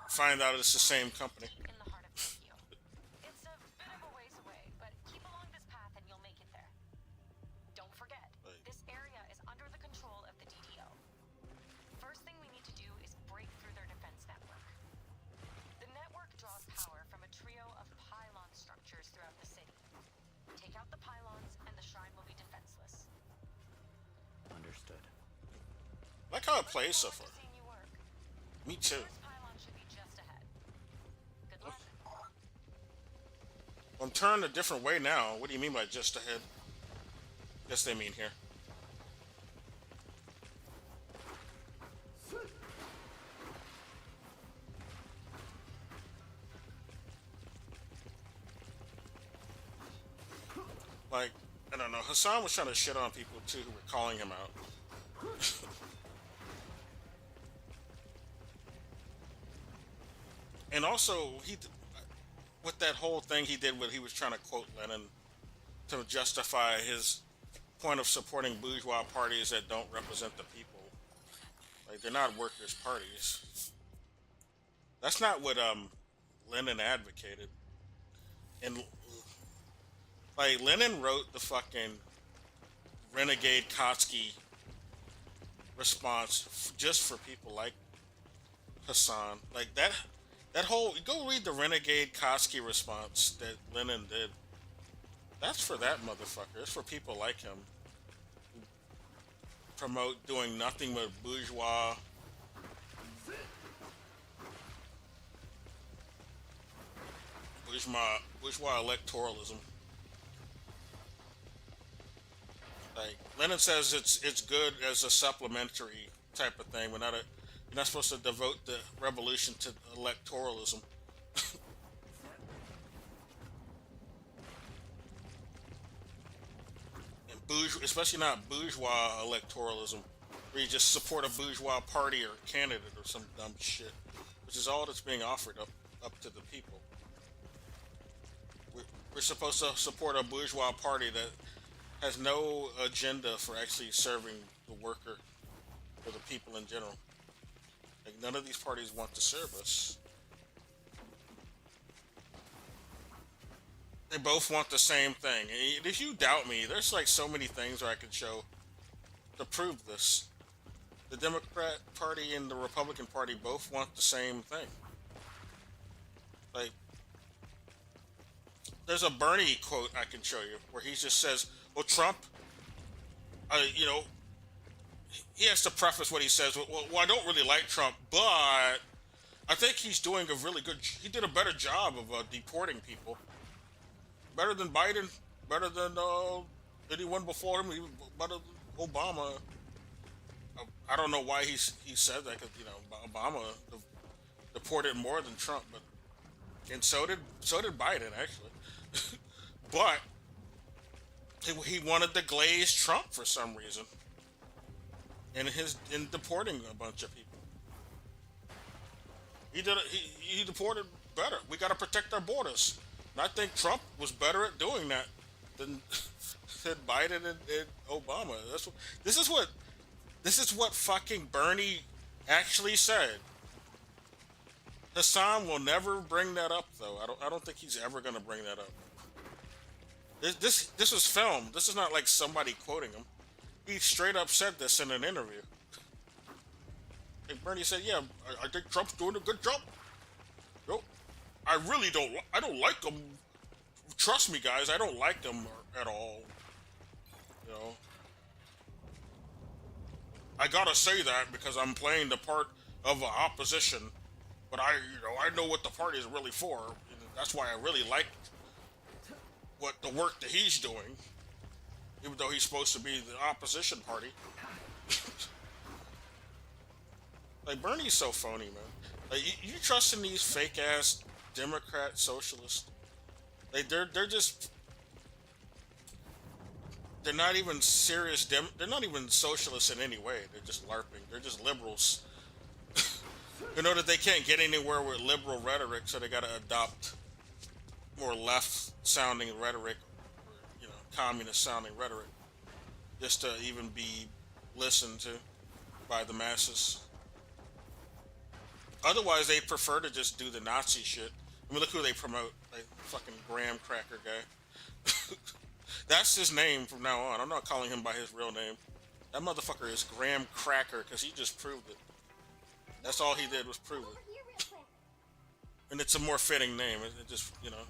find out it's the same company. In the heart of Tokyo. It's a bit of a ways away, but keep along this path and you'll make it there. Don't forget, this area is under the control of the DDO. First thing we need to do is break through their defense network. The network draws power from a trio of pylon structures throughout the city. Take out the pylons and the shrine will be defenseless. Understood. I like how it plays so far. Seeing you work. Me too. First pylon should be just ahead. Good luck. I'm turned a different way now. What do you mean by just ahead? Guess they mean here. Like, I don't know. Hassan was trying to shit on people too who were calling him out. And also, with that whole thing he did, he was trying to quote Lenin to justify his point of supporting bourgeois parties that don't represent the people. Like, they're not workers' parties. That's not what Lenin advocated. And like, Lenin wrote the fucking Renegade Kotsky response just for people like Hassan. Like, that That whole go read the Renegade Koski response that Lenin did. That's for that motherfucker. It's for people like him who promote doing nothing but bourgeois electoralism. Like Lenin says, it's good as a supplementary type of thing. You're not supposed to devote the revolution to electoralism. And especially not bourgeois electoralism, where you just support a bourgeois party or candidate or some dumb shit, which is all that's being offered up to the people. We're supposed to support a bourgeois party that has no agenda for actually serving the worker or the people in general. Like, none of these parties want to serve us. They both want the same thing. And if you doubt me, there's like so many things where I can show to prove this. The Democrat Party and the Republican Party both want the same thing. Like, there's a Bernie quote I can show you where he just says, well, Trump, you know, he has to preface what he says with, well, I don't really like Trump, but I think he's doing a really good, he did a better job of deporting people. Better than Biden, better than anyone before him, better than Obama. I don't know why he said that, because, you know, Obama deported more than Trump, but, and so did Biden, actually. But he wanted to glaze Trump for some reason, in deporting a bunch of people. He deported better. We got to protect our borders. And I think Trump was better at doing that than Biden and Obama. This is what fucking Bernie actually said. Hassan will never bring that up, though. I don't think he's ever going to bring that up. This was filmed. This is not like somebody quoting him. He straight up said this in an interview. And Bernie said, "Yeah, I think Trump's doing a good job. Yo, I don't like him. Trust me, guys, I don't like him at all. You know, I gotta say that because I'm playing the part of opposition, but I know what the party is really for. That's why I really like what the work that he's doing, even though he's supposed to be the opposition party." Like, Bernie's so phony, man. Like, you trust in these fake ass Democrat socialists? Like, they're not even serious. They're not even socialists in any way. They're just LARPing. They're just liberals. You know that they can't get anywhere with liberal rhetoric, so they got to adopt more left-sounding rhetoric, or, you know, communist-sounding rhetoric, just to even be listened to by the masses. Otherwise, they prefer to just do the Nazi shit. I mean, look who they promote. Like, fucking Graham Cracker guy. That's his name from now on. I'm not calling him by his real name. That motherfucker is Graham Cracker, because he just proved it. That's all he did was prove it. And it's a more fitting name. It just, you know.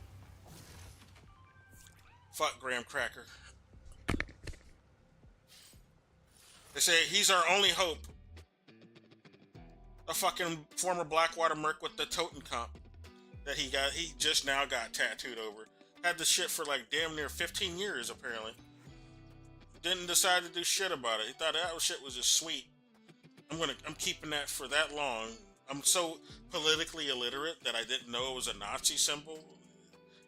Fuck Graham Cracker. They say he's our only hope. A fucking former Blackwater merc with the Totenkopf that he just now got tattooed over. Had the shit for like damn near 15 years, apparently. Didn't decide to do shit about it. He thought that shit was just sweet. I'm keeping that for that long. I'm so politically illiterate that I didn't know it was a Nazi symbol.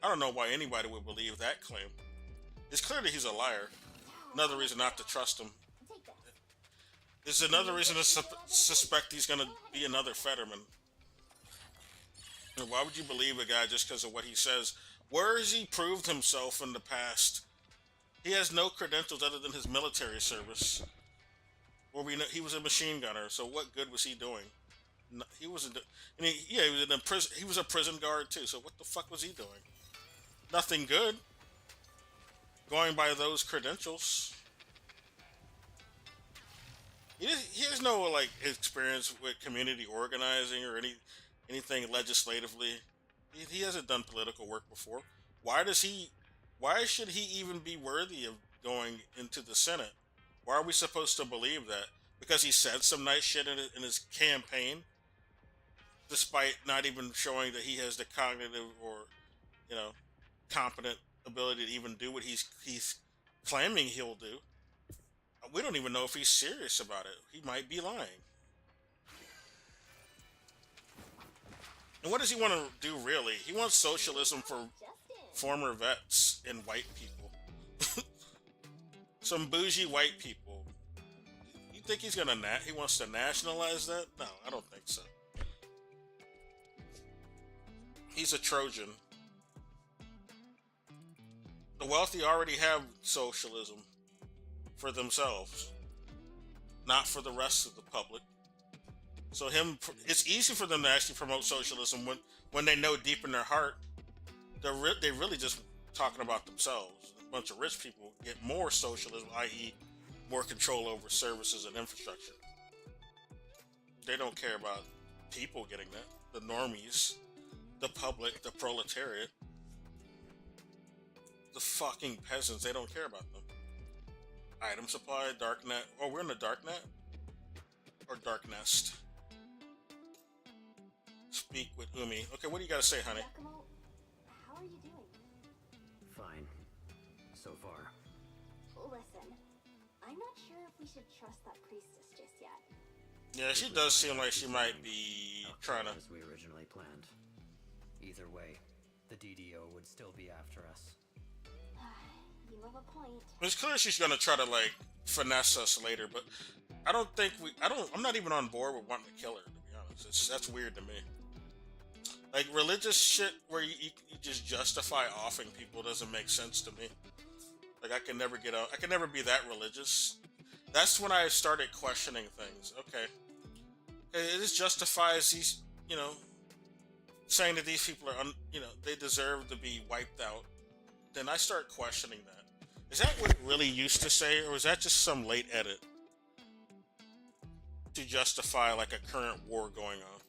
I don't know why anybody would believe that claim. It's clearly he's a liar. Another reason not to trust him. It's another reason to suspect he's gonna be another Fetterman. And why would you believe a guy just because of what he says? Where has he proved himself in the past? He has no credentials other than his military service. Where we know he was a machine gunner, so what good was he doing? No, he wasn't. He was in a prison. He was a prison guard too. So what the fuck was he doing? Nothing good. Going by those credentials. He has no like experience with community organizing or any anything legislatively. He hasn't done political work before. Why does he? Why should he even be worthy of going into the Senate? Why are we supposed to believe that? Because he said some nice shit in his campaign, despite not even showing that he has the cognitive or, you know, competent ability to even do what he's claiming he'll do. We don't even know if he's serious about it. He might be lying. And what does he want to do, really? He wants socialism for former vets and white people. Some bougie white people. You think he's gonna he wants to nationalize that? No, I don't think so. He's a Trojan. The wealthy already have socialism for themselves, not for the rest of the public. So it's easy for them to actually promote socialism when they know deep in their heart they're really just talking about themselves. A bunch of rich people get more socialism, i.e., more control over services and infrastructure. They don't care about people getting that. The normies, the public, the proletariat, the fucking peasants, they don't care about them. Item supply, darknet. Oh, we're in the darknet? Or dark nest? Speak with Umi. Okay, what do you gotta say, honey? Giacomo, how are you doing? Fine. So far. Listen, I'm not sure if we should trust that priestess just yet. Yeah, she does seem like she might be trying to... As we originally planned. Either way, the DDO would still be after us. You have a point. It's clear she's gonna try to, like, finesse us later, but I'm not even on board with wanting to kill her, to be honest. That's weird to me. Like, religious shit where you just justify offing people doesn't make sense to me. Like, I can never be that religious. That's when I started questioning things. Okay. It just justifies these, saying that these people are, they deserve to be wiped out. Then I start questioning that. Is that what it really used to say, or is that just some late edit to justify, like, a current war going on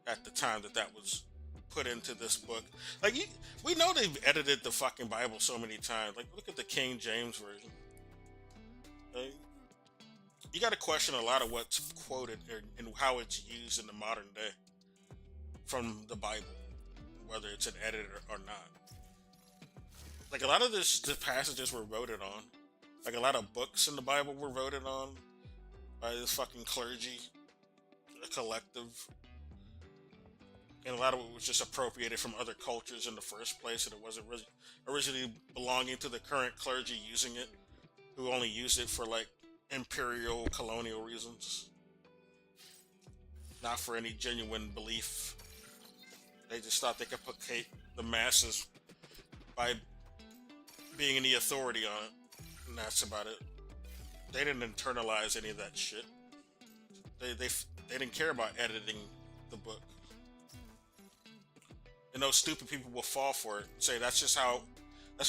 at the time that was put into this book? Like, we know they've edited the fucking Bible so many times. Like, look at the King James version. Like, you got to question a lot of what's quoted and how it's used in the modern day from the Bible, whether it's an edit or not. Like, a lot of the passages were voted on. Like, a lot of books in the Bible were voted on by this fucking clergy, a collective. And a lot of it was just appropriated from other cultures in the first place, and it wasn't originally belonging to the current clergy using it, who only used it for, like, imperial colonial reasons. Not for any genuine belief. They just thought they could placate the masses by being the authority on it, and that's about it. They didn't internalize any of that shit. They didn't care about editing the book. And those stupid people will fall for it and say that's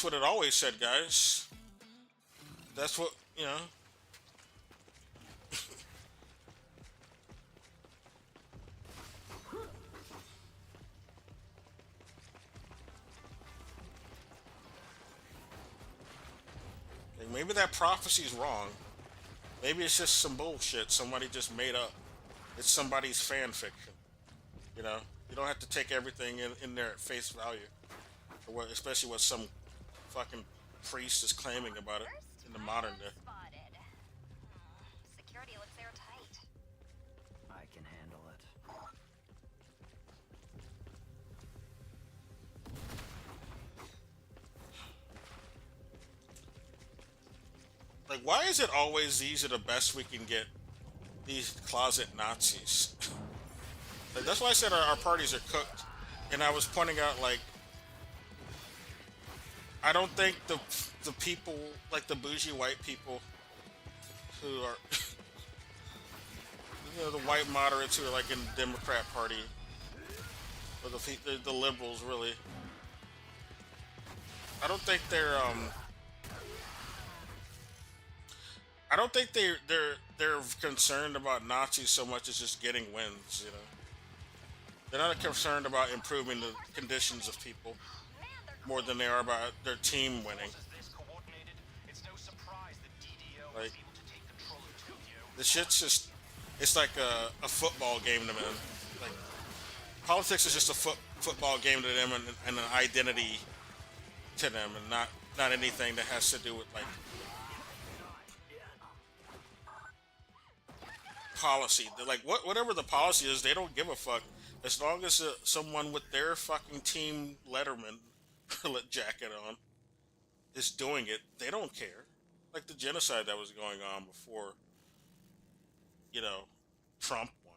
what it always said, guys. That's what, Like, maybe that prophecy is wrong. Maybe it's just some bullshit somebody just made up. It's somebody's fan fiction. You don't have to take everything in there at face value. Or especially what some fucking priest is claiming about it in the modern day. Security looks airtight. I can handle it. Like, why is it always these are the best we can get? These closet Nazis. Like, that's why I said our parties are cooked. And I was pointing out, like, I don't think the people, like the bougie white people who are, the white moderates who are, like, in the Democrat Party, or the liberals, really. I don't think they're they're concerned about Nazis so much as just getting wins, They're not concerned about improving the conditions of people more than they are about their team winning. This coordinated, it's no surprise that DDO Like, was able to take control of Tokyo. the shit's just, it's like a football game to them. Like, politics is just a football game to them and an identity to them, and not anything that has to do with like policy. They're like, whatever the policy is, they don't give a fuck as long as someone with their fucking team Letterman jacket on is doing it. They don't care. Like the genocide that was going on before, you know, Trump won.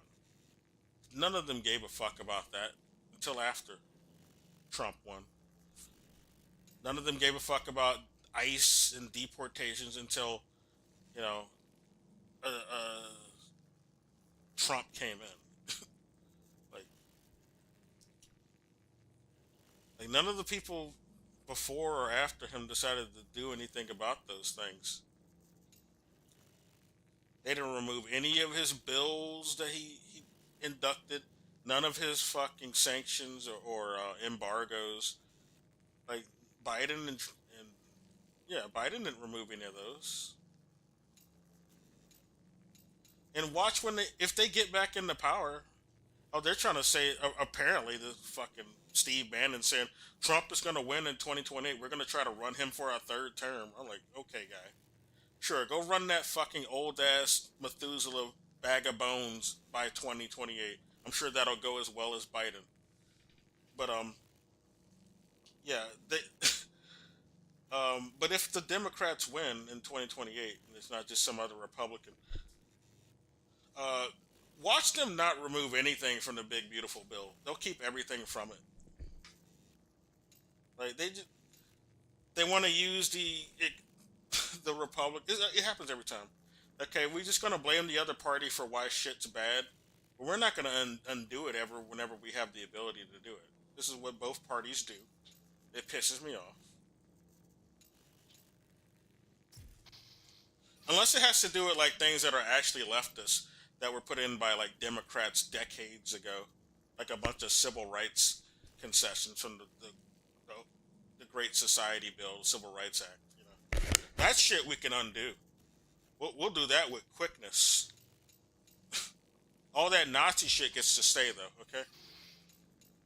None of them gave a fuck about that until after Trump won. None of them gave a fuck about ICE and deportations until, you know, Trump came in. like none of the people before or after him decided to do anything about those things. They didn't remove any of his bills that he inducted. None of his fucking sanctions or embargoes. Like Biden and yeah, Biden didn't remove any of those. And watch when if they get back into power. Oh, they're trying to say, apparently, the fucking Steve Bannon saying Trump is going to win in 2028. We're going to try to run him for a third term. I'm like, okay, guy. Sure, go run that fucking old-ass Methuselah bag of bones by 2028. I'm sure that'll go as well as Biden. But, yeah, they... but if the Democrats win in 2028, and it's not just some other Republican, watch them not remove anything from the big beautiful bill. They'll keep everything from it. Like they want to use the Republic. It happens every time. Okay, we're just gonna blame the other party for why shit's bad, but we're not gonna undo it ever. Whenever we have the ability to do it, this is what both parties do. It pisses me off. Unless it has to do with like things that are actually leftist that were put in by like Democrats decades ago, like a bunch of civil rights concessions from the Great Society Bill, the Civil Rights Act. You know, that shit we can undo. We'll do that with quickness. All that Nazi shit gets to stay though. Okay,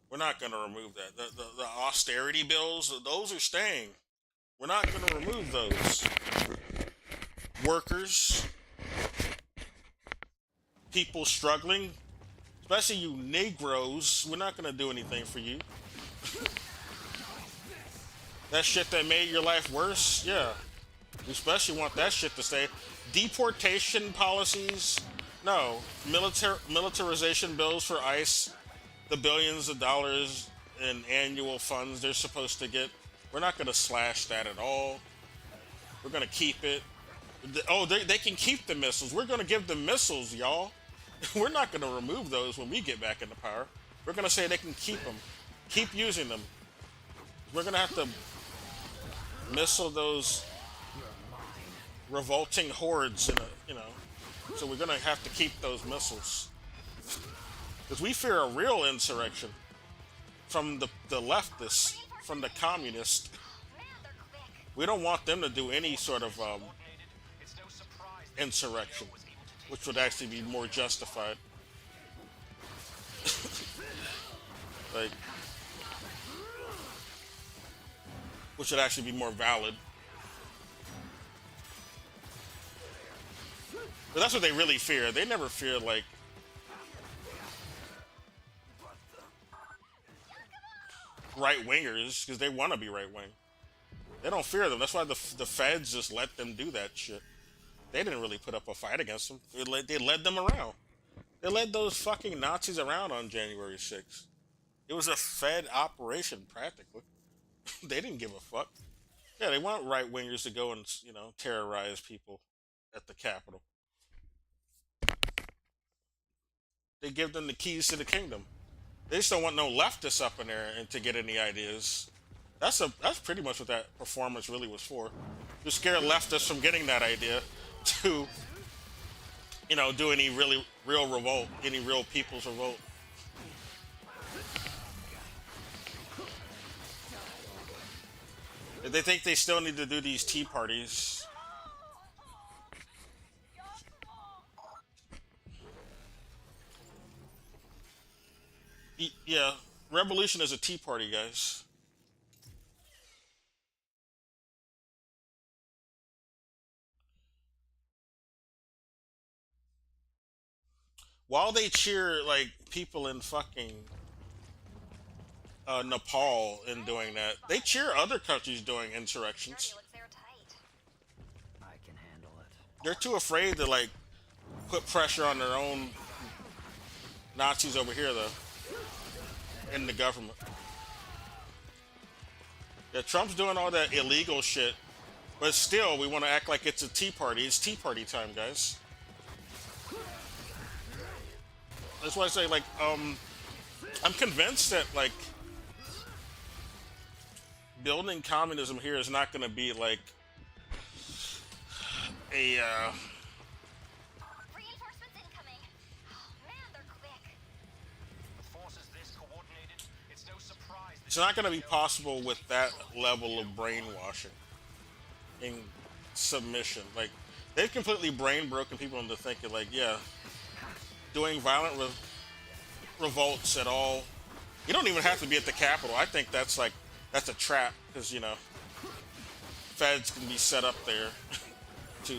we're not gonna remove that. The austerity bills, those are staying. We're not gonna remove those. Workers, people struggling, especially you Negroes, we're not going to do anything for you. That shit that made your life worse, yeah. We especially want that shit to stay. Deportation policies, no. Militarization bills for ICE, the billions of dollars in annual funds they're supposed to get. We're not going to slash that at all. We're going to keep it. Oh, they can keep the missiles. We're going to give them missiles, y'all. We're not going to remove those when we get back into power. We're going to say they can keep them. Keep using them. We're going to have to missile those revolting hordes, so we're going to have to keep those missiles. Because we fear a real insurrection from the leftists, from the communists. We don't want them to do any sort of insurrection, which would actually be more justified. Like, which would actually be more valid. But that's what they really fear. They never fear, like, right-wingers, because they want to be right-wing. They don't fear them. That's why the feds just let them do that shit. They didn't really put up a fight against them. They led them around. They led those fucking Nazis around on January 6th. It was a Fed operation, practically. They didn't give a fuck. Yeah, they want right-wingers to go and, terrorize people at the Capitol. They give them the keys to the kingdom. They just don't want no leftists up in there and to get any ideas. That's pretty much what that performance really was for. To scare leftists from getting that idea to, do any real revolt, any real people's revolt. They think they still need to do these tea parties. Yeah, revolution is a tea party, guys. While they cheer like people in fucking Nepal in doing that, they cheer other countries doing insurrections. I can handle it. They're too afraid to like put pressure on their own Nazis over here, though, in the government. Yeah, Trump's doing all that illegal shit, but still, we want to act like it's a tea party. It's tea party time, guys. That's why I say, like, I'm convinced that, like, building communism here is not going to be, like, a, Reinforcements incoming. Oh man, they're quick. With forces this coordinated, it's no surprise that it's not going to be possible with that level of brainwashing in submission. Like, they've completely brain broken people into thinking, like, yeah, doing violent revolts at all. You don't even have to be at the Capitol. I think that's like, that's a trap, because, you know, feds can be set up there to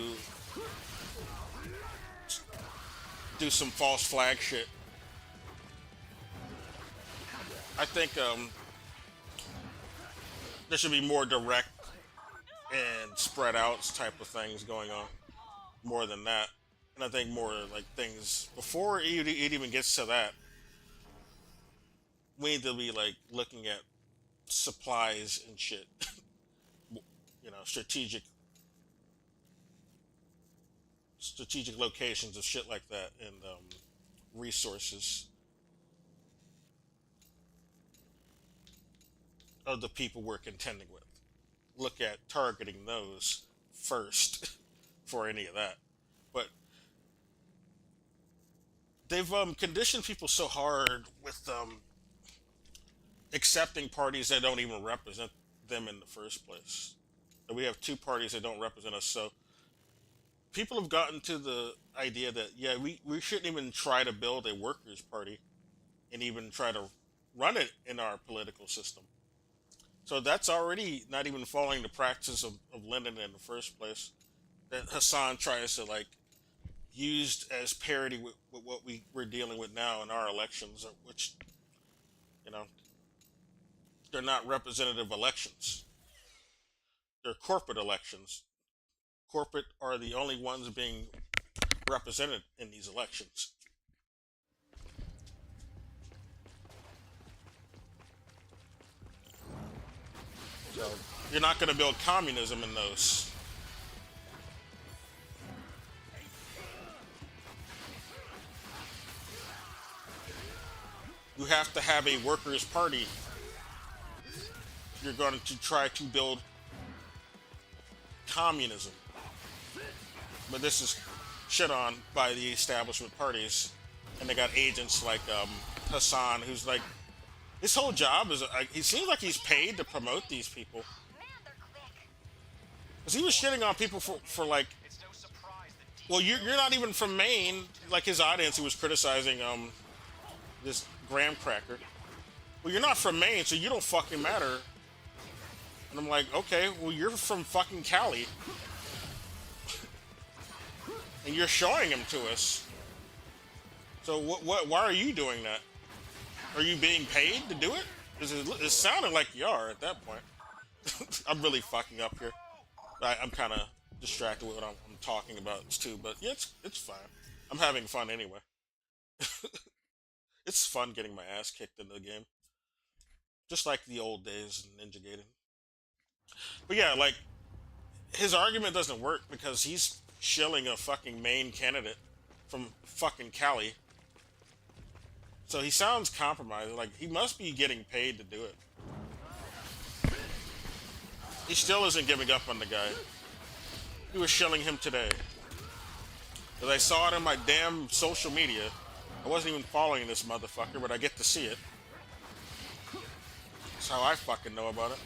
do some false flag shit. I think there should be more direct and spread out type of things going on, more than that. And I think more like things before it even gets to that, we need to be like looking at supplies and shit. You know, strategic locations of shit like that, and resources of the people we're contending with. Look at targeting those first for any of that. But they've conditioned people so hard with accepting parties that don't even represent them in the first place. And we have two parties that don't represent us. So people have gotten to the idea that, yeah, we shouldn't even try to build a workers' party and even try to run it in our political system. So that's already not even following the practice of Lenin in the first place, that Hassan tries to like used as parity with what we're dealing with now in our elections, which, you know, they're not representative elections. They're corporate elections. Corporate are the only ones being represented in these elections. So you're not going to build communism in those. You have to have a workers' party. You're going to try to build communism. But this is shit on by the establishment parties. And they got agents like Hassan, who's like, his whole job is, he seems like he's paid to promote these people. Because he was shitting on people for like, well, you're not even from Maine. Like his audience, he was criticizing this graham cracker. Well, you're not from Maine, so you don't fucking matter. And I'm like, okay, well, you're from fucking Cali. And you're showing him to us. So why are you doing that? Are you being paid to do it? Because it sounded like you are at that point. I'm really fucking up here. I'm kind of distracted with what I'm talking about too, but yeah, it's fine. I'm having fun anyway. It's fun getting my ass kicked in the game. Just like the old days in Ninja Gaiden. But yeah, like, his argument doesn't work because he's shilling a fucking Maine candidate from fucking Cali. So he sounds compromised. Like, he must be getting paid to do it. He still isn't giving up on the guy. He was shilling him today. Because I saw it on my damn social media. I wasn't even following this motherfucker, but I get to see it. That's how I fucking know about it.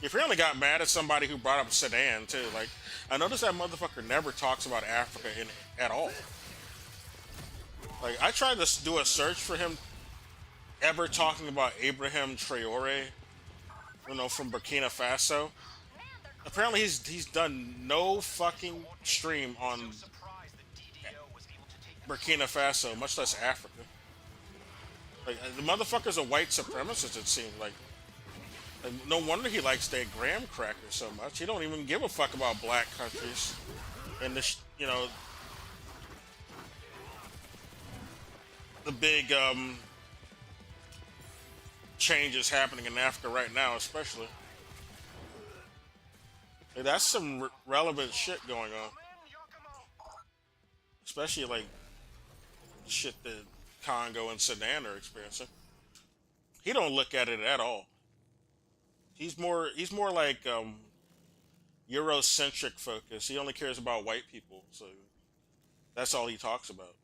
He apparently got mad at somebody who brought up Sudan too. Like, I noticed that motherfucker never talks about Africa at all. Like, I tried to do a search for him ever talking about Abraham Traore, you know, from Burkina Faso. Apparently, he's done no fucking stream on Burkina Faso, much less Africa. Like, the motherfucker's a white supremacist, it seems like. No wonder he likes that graham cracker so much. He don't even give a fuck about black countries and the you know, the big changes happening in Africa right now, especially. Like, that's some relevant shit going on, especially like shit that Congo and Sudan are experiencing. He don't look at it at all. He's more like Eurocentric focus. He only cares about white people, so that's all he talks about.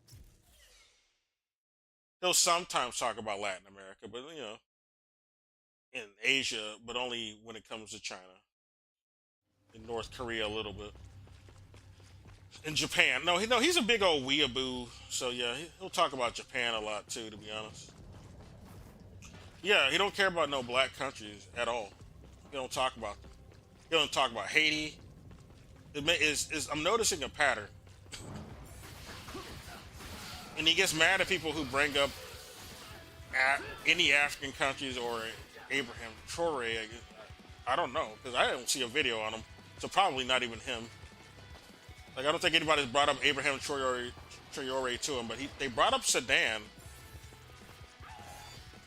He'll sometimes talk about Latin America, but you know, in Asia, but only when it comes to China. In North Korea a little bit. In Japan. No, he's a big old weeaboo, so yeah, he'll talk about Japan a lot too, to be honest. Yeah, he don't care about no black countries at all. He don't talk about them. He don't talk about Haiti. I'm noticing a pattern. And he gets mad at people who bring up any African countries or Abraham Traore. I don't know, because I don't see a video on him. So probably not even him. Like, I don't think anybody's brought up Abraham Traore to him, but they brought up Sudan.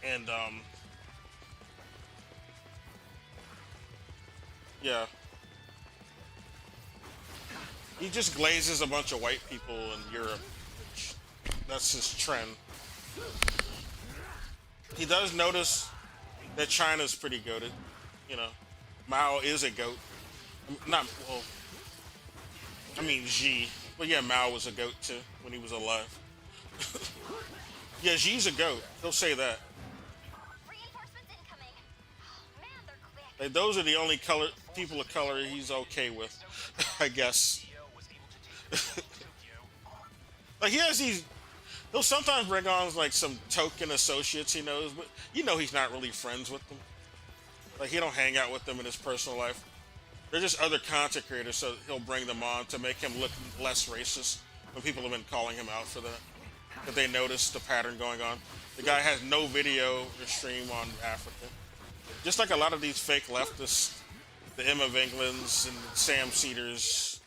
And, yeah. He just glazes a bunch of white people in Europe. That's his trend. He does notice that China's pretty goated. You know, Mao is a goat. Not, well, I mean Xi. But yeah, Mao was a goat too when he was alive. Yeah, Xi's a goat. He'll say that. Like, those are the only people of color he's okay with, I guess. Like, he'll sometimes bring on like some token associates he knows, but you know he's not really friends with them. Like, he don't hang out with them in his personal life. They're just other content creators, so he'll bring them on to make him look less racist when people have been calling him out for that. If they notice the pattern going on. The guy has no video or stream on Africa. Just like a lot of these fake leftists, the Emma of Englands and Sam Cedars,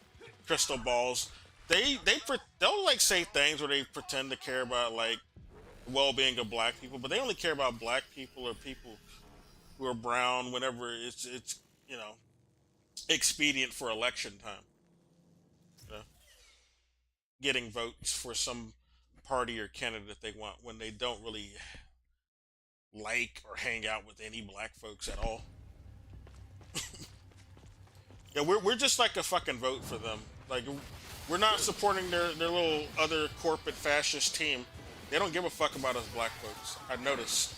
Crystal Balls, they'll like say things where they pretend to care about like the well-being of black people, but they only care about black people or people who are brown whenever it's you know, expedient for election time. You know? Getting votes for some party or candidate they want when they don't really like or hang out with any black folks at all. Yeah, we're just like a fucking vote for them. Like, we're not supporting their little other corporate fascist team. They don't give a fuck about us black folks. I noticed.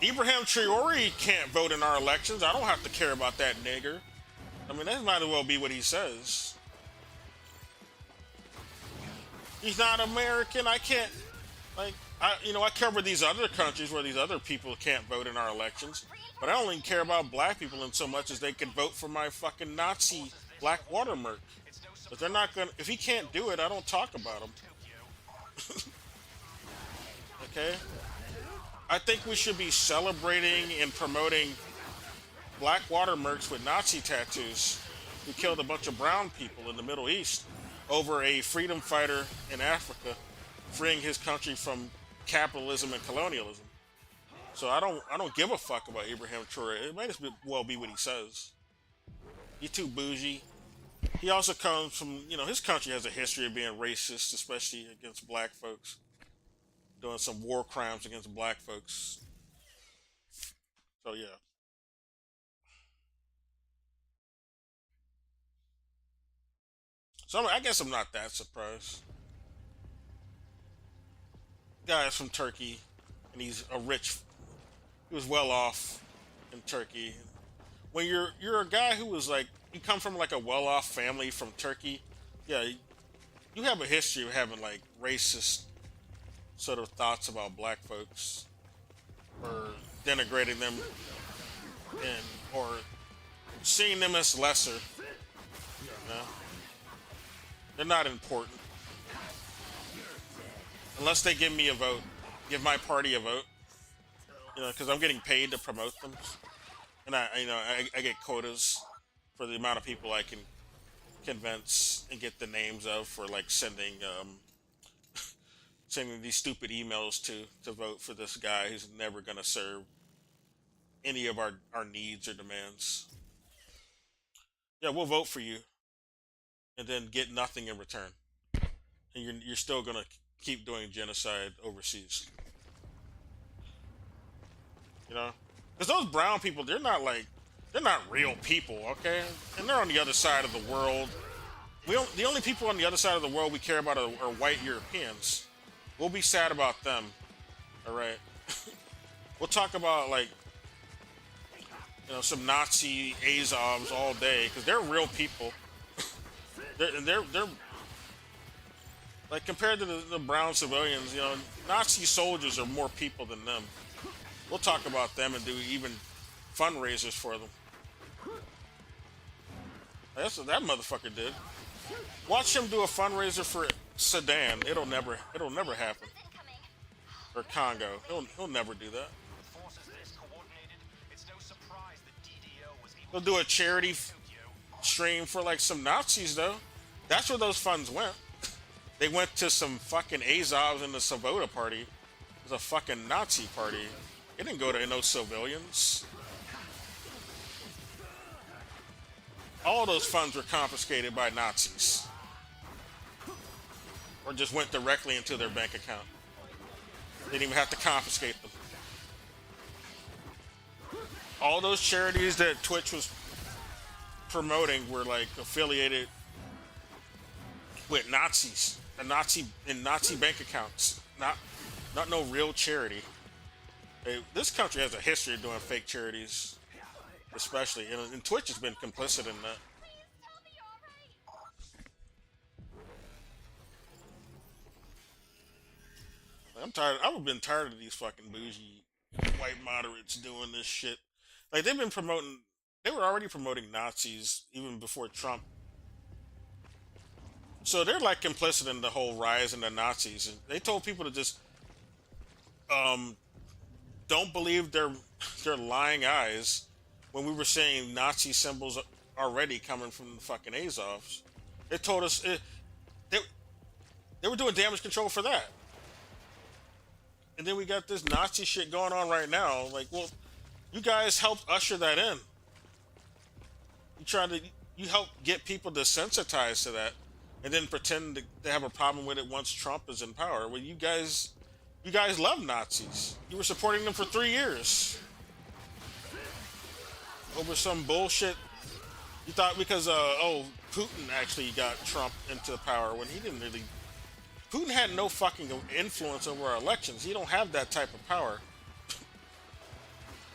Abraham Traore can't vote in our elections. I don't have to care about that nigger. I mean, that might as well be what he says. He's not American. I can't, like, I cover these other countries where these other people can't vote in our elections, but I only care about black people in so much as they can vote for my fucking Nazi black watermark. But they're not gonna. If he can't do it, I don't talk about him. Okay. I think we should be celebrating and promoting black watermarks with Nazi tattoos who killed a bunch of brown people in the Middle East over a freedom fighter in Africa freeing his country from capitalism and colonialism. So I don't give a fuck about Abraham Traore. It might as well be what he says. He's too bougie. He also comes from, you know, his country has a history of being racist, especially against black folks. Doing some war crimes against black folks. So yeah. So I guess I'm not that surprised. Guy is from Turkey, and he was well off in Turkey. When you're a guy who was like, you come from like a well-off family from Turkey, yeah, you have a history of having like racist sort of thoughts about black folks, or denigrating them, and or seeing them as lesser. You know? They're not important unless they give me a vote, give my party a vote. You know, because I'm getting paid to promote them, and I get quotas for the amount of people I can convince and get the names of for like sending sending these stupid emails to vote for this guy who's never gonna serve any of our needs or demands. Yeah, we'll vote for you, and then get nothing in return, and you're still gonna keep doing genocide overseas. You know, because those brown people, they're not real people, okay? And they're on the other side of the world. The only people on the other side of the world we care about are white Europeans. We'll be sad about them, all right? We'll talk about like, you know, some Nazi Azovs all day because they're real people. they're like, compared to the brown civilians, you know, Nazi soldiers are more people than them. We'll talk about them and do even fundraisers for them. That's what that motherfucker did. Watch him do a fundraiser for Sudan. It'll never happen. Or Congo. He'll never do that. He'll do a charity stream for like some Nazis though. That's where those funds went. They went to some fucking Azovs in the Svoboda party. It was a fucking Nazi party. It didn't go to no civilians. All those funds were confiscated by Nazis. Or just went directly into their bank account. They didn't even have to confiscate them. All those charities that Twitch was promoting were like affiliated with Nazis. In Nazi bank accounts. Not no real charity. This country has a history of doing fake charities, especially, and Twitch has been complicit in that. I'm tired. I've been tired of these fucking bougie white moderates doing this shit. Like, they were already promoting Nazis even before Trump. So they're like complicit in the whole rise in the Nazis. And they told people to just don't believe their lying eyes when we were seeing Nazi symbols already coming from the fucking Azovs. They told us they were doing damage control for that. And then we got this Nazi shit going on right now. Like, well, you guys helped usher that in. You helped get people desensitized to that, and then pretend to have a problem with it once Trump is in power. Well, you guys love Nazis. You were supporting them for 3 years over some bullshit. You thought because Putin actually got Trump into power when he didn't really. Putin had no fucking influence over our elections. He don't have that type of power.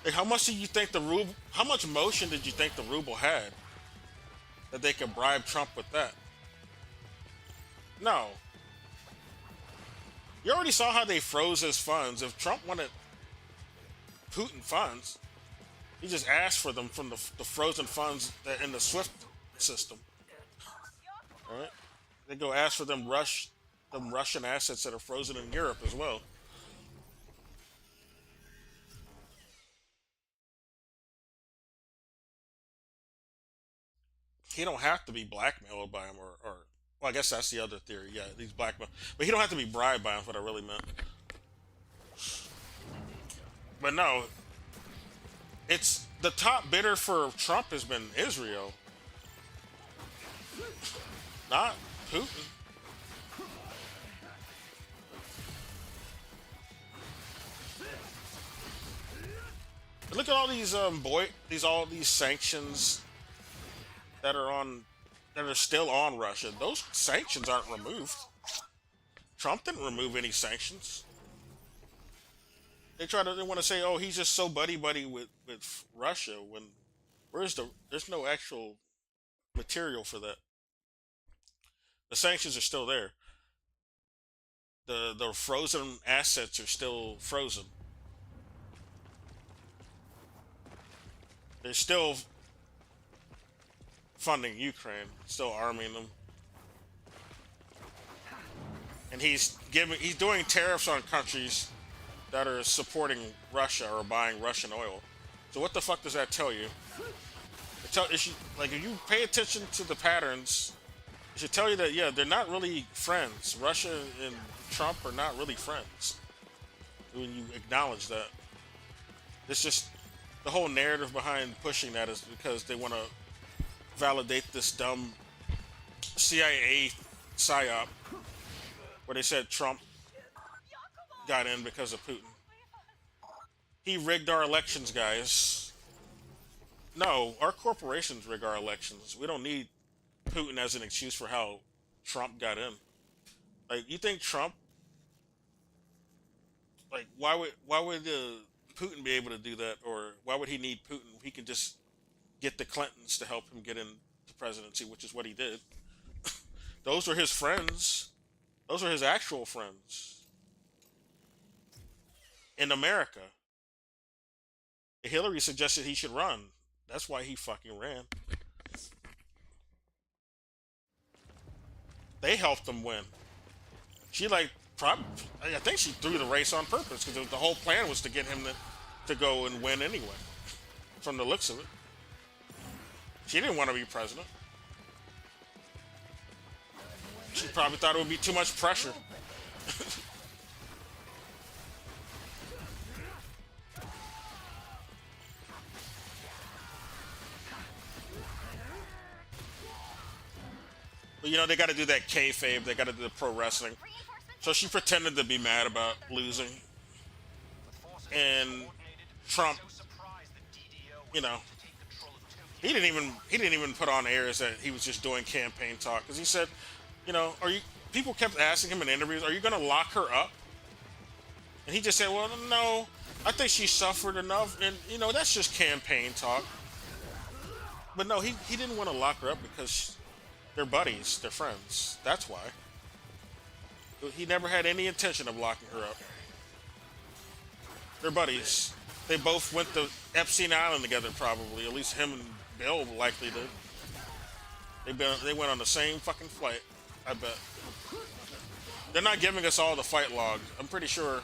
Like, how much do you think how much motion did you think the ruble had that they could bribe Trump with that? No. You already saw how they froze his funds. If Trump wanted Putin funds, he just asked for them from the frozen funds in the SWIFT system. All right? They go ask for them Russian assets that are frozen in Europe as well. He don't have to be blackmailed by him, or well, I guess that's the other theory. Yeah, he's blackmailed, but he don't have to be bribed by him. What I really meant. But no, it's the top bidder for Trump has been Israel, not Putin. Look at all these all these sanctions that are still on Russia. Those sanctions aren't removed. Trump didn't remove any sanctions. they want to say, oh, he's just so buddy buddy with Russia when there's no actual material for that. The sanctions are still there. The frozen assets are still frozen. They're still funding Ukraine, still arming them. And he's doing tariffs on countries that are supporting Russia or buying Russian oil. So what the fuck does that tell you? If you pay attention to the patterns, it should tell you that yeah, they're not really friends. Russia and Trump are not really friends. When you acknowledge that, it's just the whole narrative behind pushing that is because they want to validate this dumb CIA psyop where they said Trump got in because of Putin. He rigged our elections, guys. No, our corporations rig our elections. We don't need Putin as an excuse for how Trump got in. Like, you think Trump? Like, why would Putin be able to do that, or why would he need Putin? He can just get the Clintons to help him get in the presidency, which is what he did. Those were his friends. Those are his actual friends in America. Hillary suggested he should run. That's why he fucking ran. They helped him win. I think she threw the race on purpose because the whole plan was to get him to go and win anyway. From the looks of it, she didn't want to be president. She probably thought it would be too much pressure. But, they got to do that kayfabe. They got to do the pro wrestling. So she pretended to be mad about losing. And Trump, he didn't even put on airs that he was just doing campaign talk. Because he said, people kept asking him in interviews, are you going to lock her up? And he just said, well, no, I think she suffered enough. And, that's just campaign talk. But no, he didn't want to lock her up because they're buddies, they're friends. That's why. He never had any intention of locking her up. They're buddies. They both went to Epstein Island together, probably. At least him and Bill likely did. They went on the same fucking flight, I bet. They're not giving us all the flight log. I'm pretty sure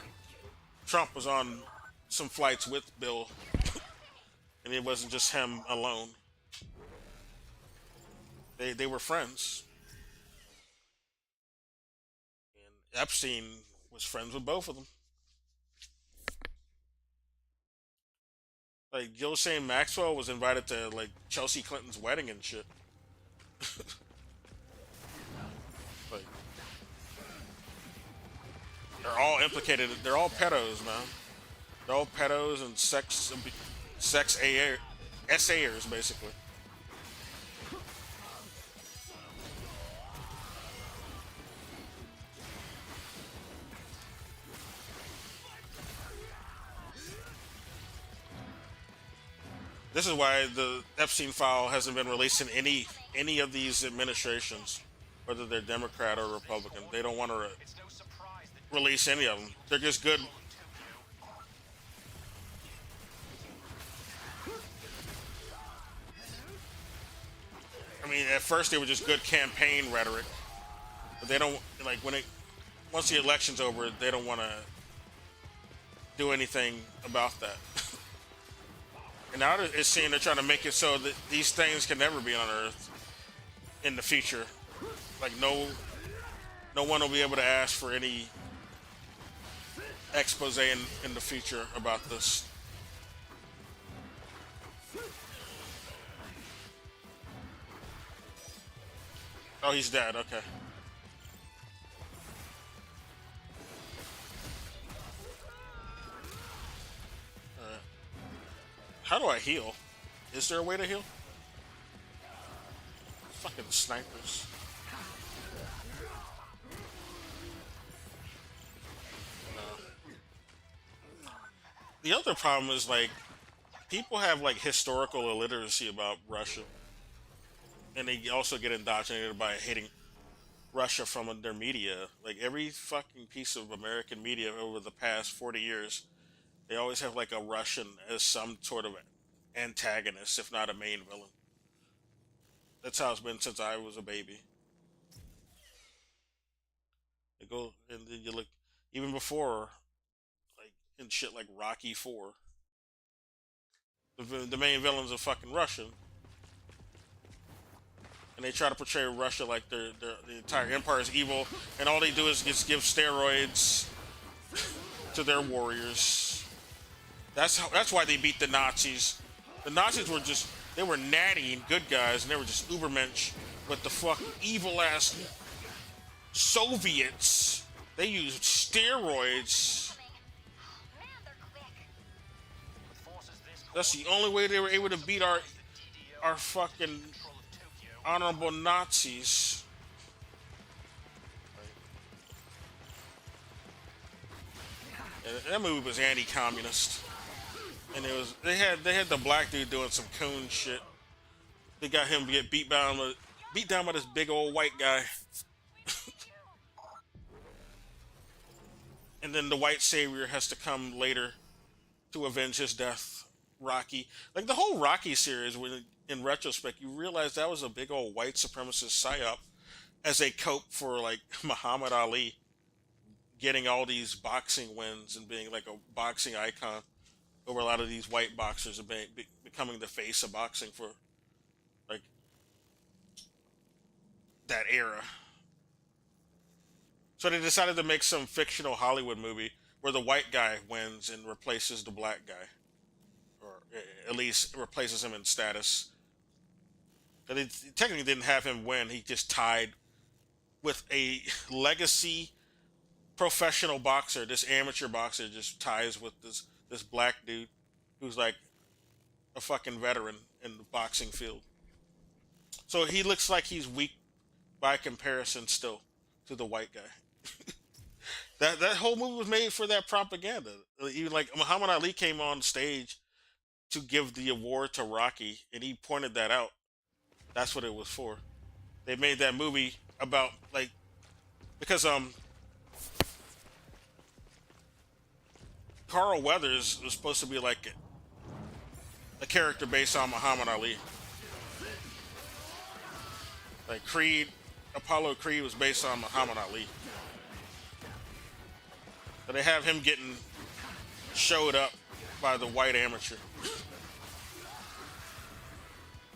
Trump was on some flights with Bill. And it wasn't just him alone. They were friends. And Epstein was friends with both of them. Like, Ghislaine Maxwell was invited to, Chelsea Clinton's wedding and shit. They're all implicated. They're all pedos, man. They're all pedos and sex essayers, basically. This is why the Epstein file hasn't been released in any of these administrations, whether they're Democrat or Republican. They don't want to release any of them. They're just good. I mean, at first they were just good campaign rhetoric, but they don't once the election's over, they don't want to do anything about that. And now it's seen they're trying to make it so that these things can never be unearthed in the future. No one will be able to ask for any expose in the future about this. Oh, he's dead. Okay. How do I heal? Is there a way to heal? Fucking snipers. No. the other problem is like people have like historical illiteracy about Russia, and they also get indoctrinated by hating Russia from their media. Like every fucking piece of American media over the past 40 years, they always have like a Russian as some sort of antagonist, if not a main villain. That's how it's been since I was a baby. They go and then you look even before, like in shit like Rocky Four. The main villain's a fucking Russian, and they try to portray Russia like the entire empire is evil, and all they do is just give steroids to their warriors. That's why they beat the Nazis. The Nazis were just, they were natty and good guys, and they were just ubermensch. But the fucking evil ass Soviets, they used steroids. That's the only way they were able to beat our fucking honorable Nazis. And that movie was anti-communist, and they had the black dude doing some coon shit. They got him get beat down by this big old white guy, and then the white savior has to come later to avenge his death. Rocky, like the whole Rocky series, when in retrospect you realize that was a big old white supremacist psyop as a cope for like Muhammad Ali getting all these boxing wins and being like a boxing icon over a lot of these white boxers and becoming the face of boxing for like that era. So they decided to make some fictional Hollywood movie where the white guy wins and replaces the black guy. Or at least replaces him in status. But it technically didn't have him win. He just tied with a legacy professional boxer. This amateur boxer just ties with this black dude who's like a fucking veteran in the boxing field. So he looks like he's weak by comparison still to the white guy. that whole movie was made for that propaganda. Even like Muhammad Ali came on stage to give the award to Rocky, and he pointed that out. That's what it was for. They made that movie about like because Carl Weathers was supposed to be like a character based on Muhammad Ali. Like Apollo Creed was based on Muhammad Ali. But they have him getting showed up by the white amateur.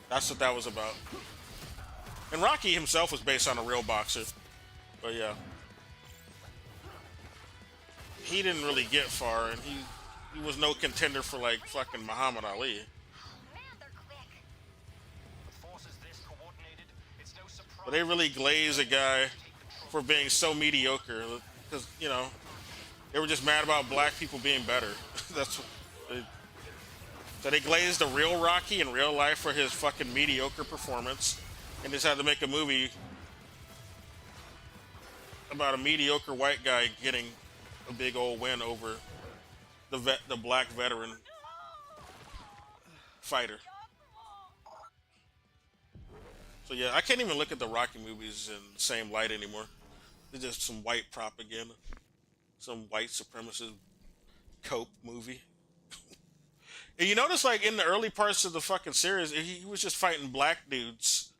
That's what that was about. And Rocky himself was based on a real boxer. But yeah. He didn't really get far, and he was no contender for like fucking Muhammad Ali. But they really glazed a guy for being so mediocre. Because, you know, they were just mad about black people being better. That's what so they glazed the real Rocky in real life for his fucking mediocre performance, and just had to make a movie about a mediocre white guy getting a big old win over the black veteran fighter. So yeah, I can't even look at the Rocky movies in the same light anymore. They're just some white propaganda, some white supremacist cope movie. And you notice, like, in the early parts of the fucking series, he was just fighting black dudes.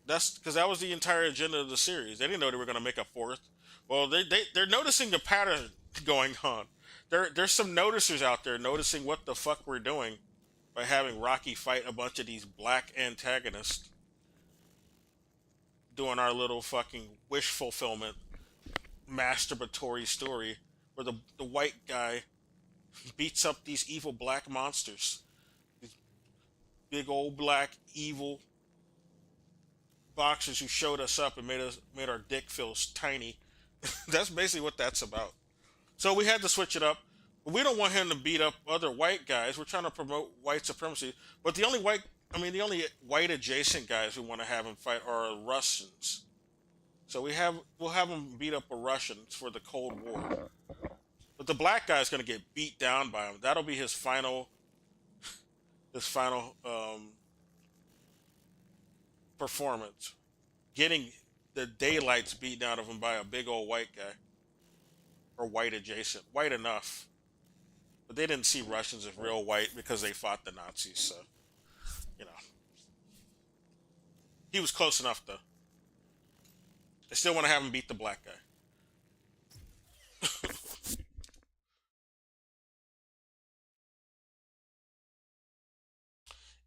That's because that was the entire agenda of the series. They didn't know they were going to make a fourth. Well, they're noticing the pattern going on. There's some noticers out there noticing what the fuck we're doing by having Rocky fight a bunch of these black antagonists. Doing our little fucking wish fulfillment masturbatory story where the white guy beats up these evil black monsters. These big old black evil boxers who showed us up and made our dick feel tiny. That's basically what that's about. So we had to switch it up. But we don't want him to beat up other white guys. We're trying to promote white supremacy. But the only white adjacent guys we want to have him fight are Russians. So we'll have him beat up a Russian for the Cold War. But the black guy's gonna get beat down by him. That'll be his final performance. Getting the daylights beat out of him by a big old white guy. Or white adjacent. White enough. But they didn't see Russians as real white because they fought the Nazis, so you know. He was close enough though. I still want to have him beat the black guy.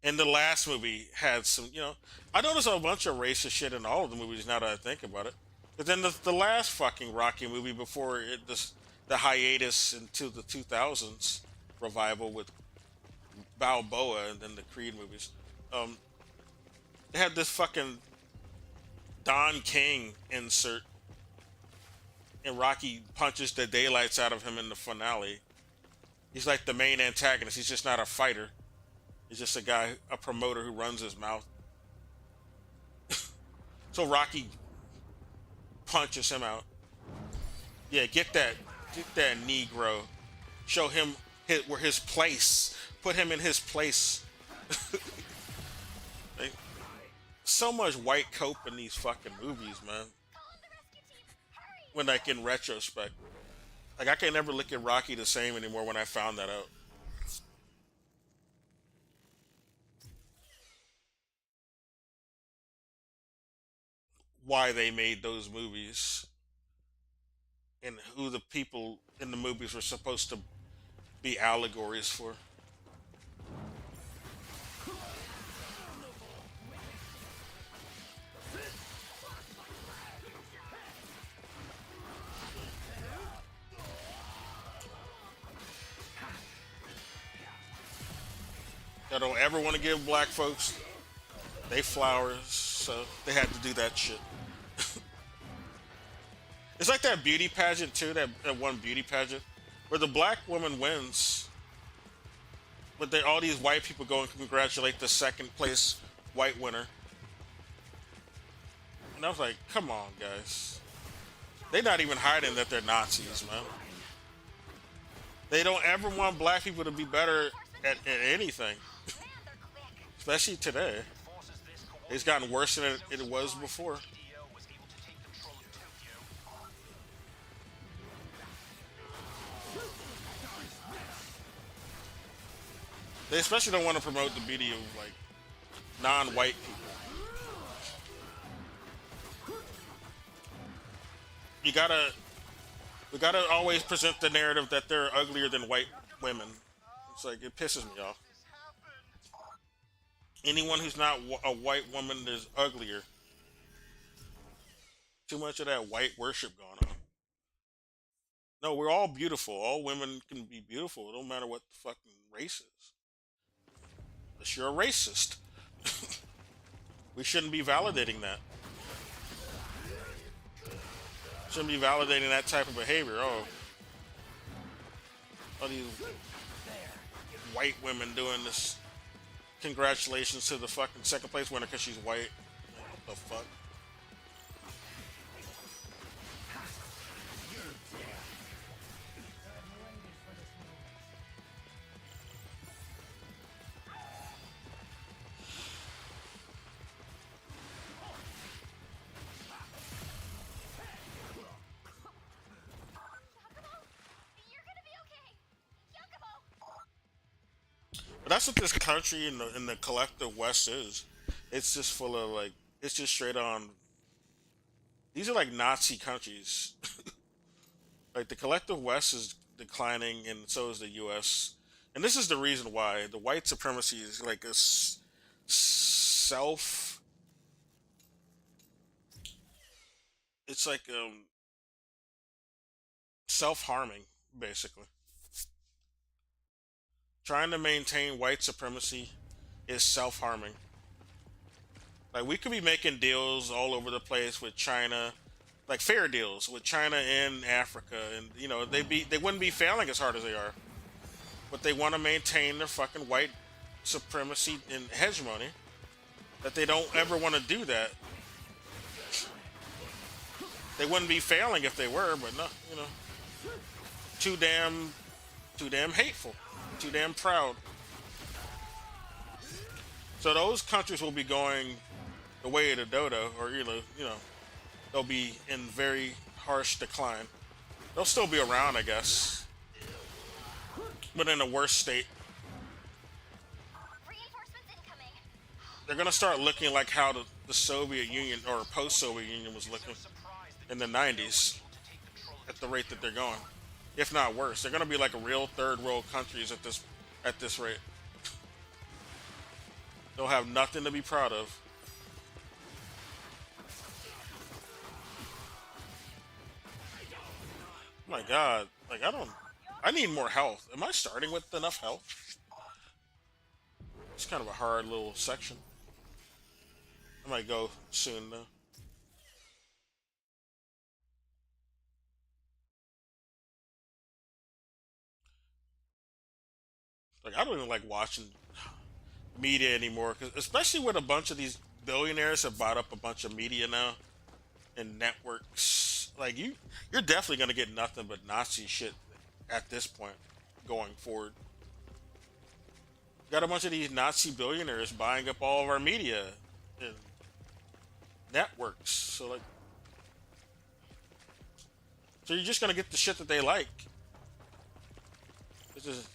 And the last movie had some, you know, I noticed a bunch of racist shit in all of the movies now that I think about it. But then the last fucking Rocky movie before the hiatus into the 2000s revival with Balboa and then the Creed movies, they had this fucking Don King insert, and Rocky punches the daylights out of him in the finale. He's like the main antagonist. He's just not a fighter. He's just a guy, a promoter who runs his mouth. So Rocky punches him out. Yeah, get that Negro. Show him where his place. Put him in his place. Like, so much white cope in these fucking movies, man. When like in retrospect, like I can never look at Rocky the same anymore when I found that out. Why they made those movies and who the people in the movies were supposed to be allegories for. I don't ever want to give black folks they flowers, so they had to do that shit. It's like that beauty pageant too, that one beauty pageant where the black woman wins, but all these white people go and congratulate the second place white winner. And I was like, come on, guys. They're not even hiding that they're Nazis, man. They don't ever want black people to be better at anything. Especially today. It's gotten worse than it was before. They especially don't want to promote the beauty of like non-white people. We gotta always present the narrative that they're uglier than white women. It's like, it pisses me off. Anyone who's not a white woman is uglier. Too much of that white worship going on. No, we're all beautiful. All women can be beautiful. It don't matter what the fucking race is. Unless you're a racist. We shouldn't be validating that. Shouldn't be validating that type of behavior. Oh, all these white women doing this. Congratulations to the fucking second place winner because she's white. What the fuck? But that's what this country in the collective West is. It's just full of like, it's just straight on. These are like Nazi countries. Like the collective West is declining, and so is the U.S. And this is the reason why the white supremacy is like a self. It's like self-harming, basically. Trying to maintain white supremacy is self-harming. Like, we could be making deals all over the place with China, like fair deals with China and Africa, and you know they wouldn't be failing as hard as they are, but they want to maintain their fucking white supremacy and hegemony. That they don't ever want to do that. They wouldn't be failing if they were, but no, you know, too damn hateful, too damn proud. So those countries will be going the way of the dodo, or they'll be in very harsh decline. They'll still be around, I guess, but in a worse state. Reinforcements incoming. They're gonna start looking like how the Soviet Union or post-Soviet Union was looking in the 90s at the rate that they're going, if not worse. They're gonna be like a real third world countries at this rate. They'll have nothing to be proud of. Oh my God, like I need more health. Am I starting with enough health? It's kind of a hard little section. I might go soon though. Like I don't even like watching media anymore, cause especially with a bunch of these billionaires have bought up a bunch of media now and networks. Like you're definitely gonna get nothing but Nazi shit at this point going forward. Got a bunch of these Nazi billionaires buying up all of our media and networks. So you're just gonna get the shit that they like. This is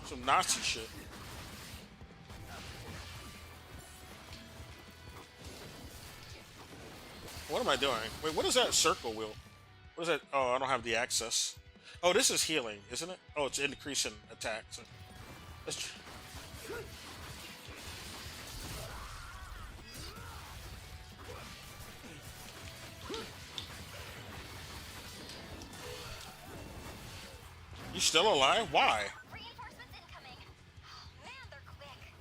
some Nazi shit. What am I doing? Wait, what is that circle wheel? What is that? Oh, I don't have the access. Oh, this is healing, isn't it? Oh, it's increasing attack. So let's. You still alive? Why? Reinforcements incoming. Man, they're quick.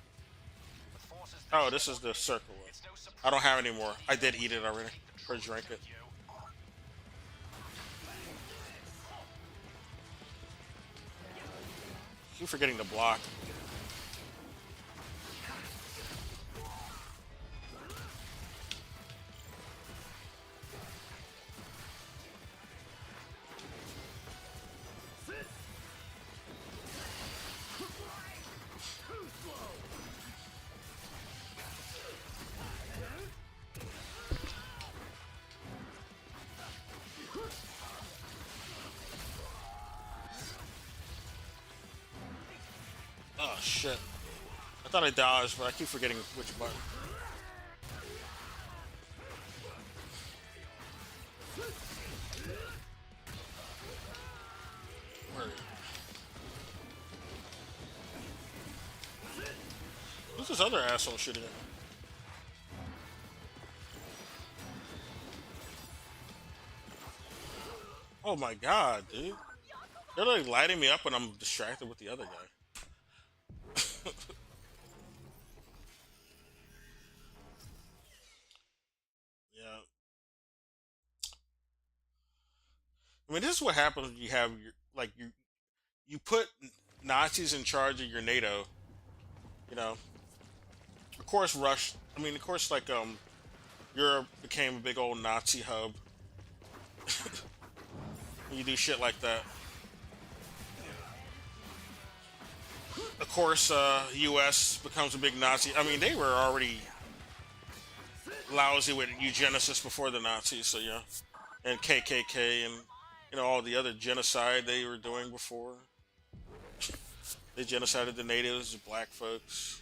Oh, this is the circle wheel. I don't have any more. I did eat it already. Or drink it. Keep forgetting to block. Oh shit. I thought I dodged, but I keep forgetting which button. Where are you? Who's this other asshole shooting at me? Oh my God, dude. They're like lighting me up when I'm distracted with the other guy. Yeah. I mean, this is what happens when you have you put Nazis in charge of your NATO. You know, of course, Europe became a big old Nazi hub. You do shit like that. Of course, U.S. becomes a big Nazi. I mean, they were already lousy with eugenicists before the Nazis, so yeah, and KKK and all the other genocide they were doing before. They genocided the natives, black folks.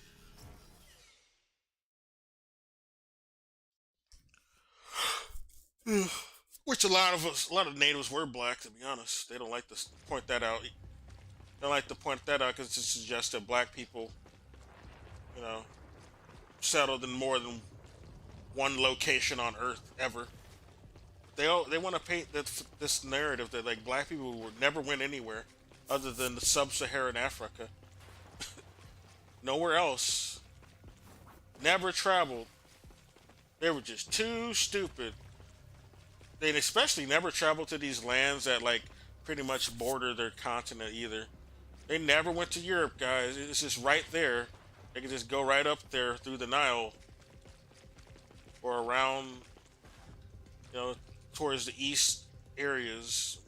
Which a lot of natives were black, to be honest. They don't like to point that out. They don't like to point that out because it suggests that black people, settled in more than one location on Earth ever. They want to paint this narrative that like black people would never went anywhere other than the sub-Saharan Africa. Nowhere else. Never traveled. They were just too stupid. They especially never traveled to these lands that like pretty much border their continent either. They never went to Europe, guys. It's just right there. They could just go right up there through the Nile or around, towards the east areas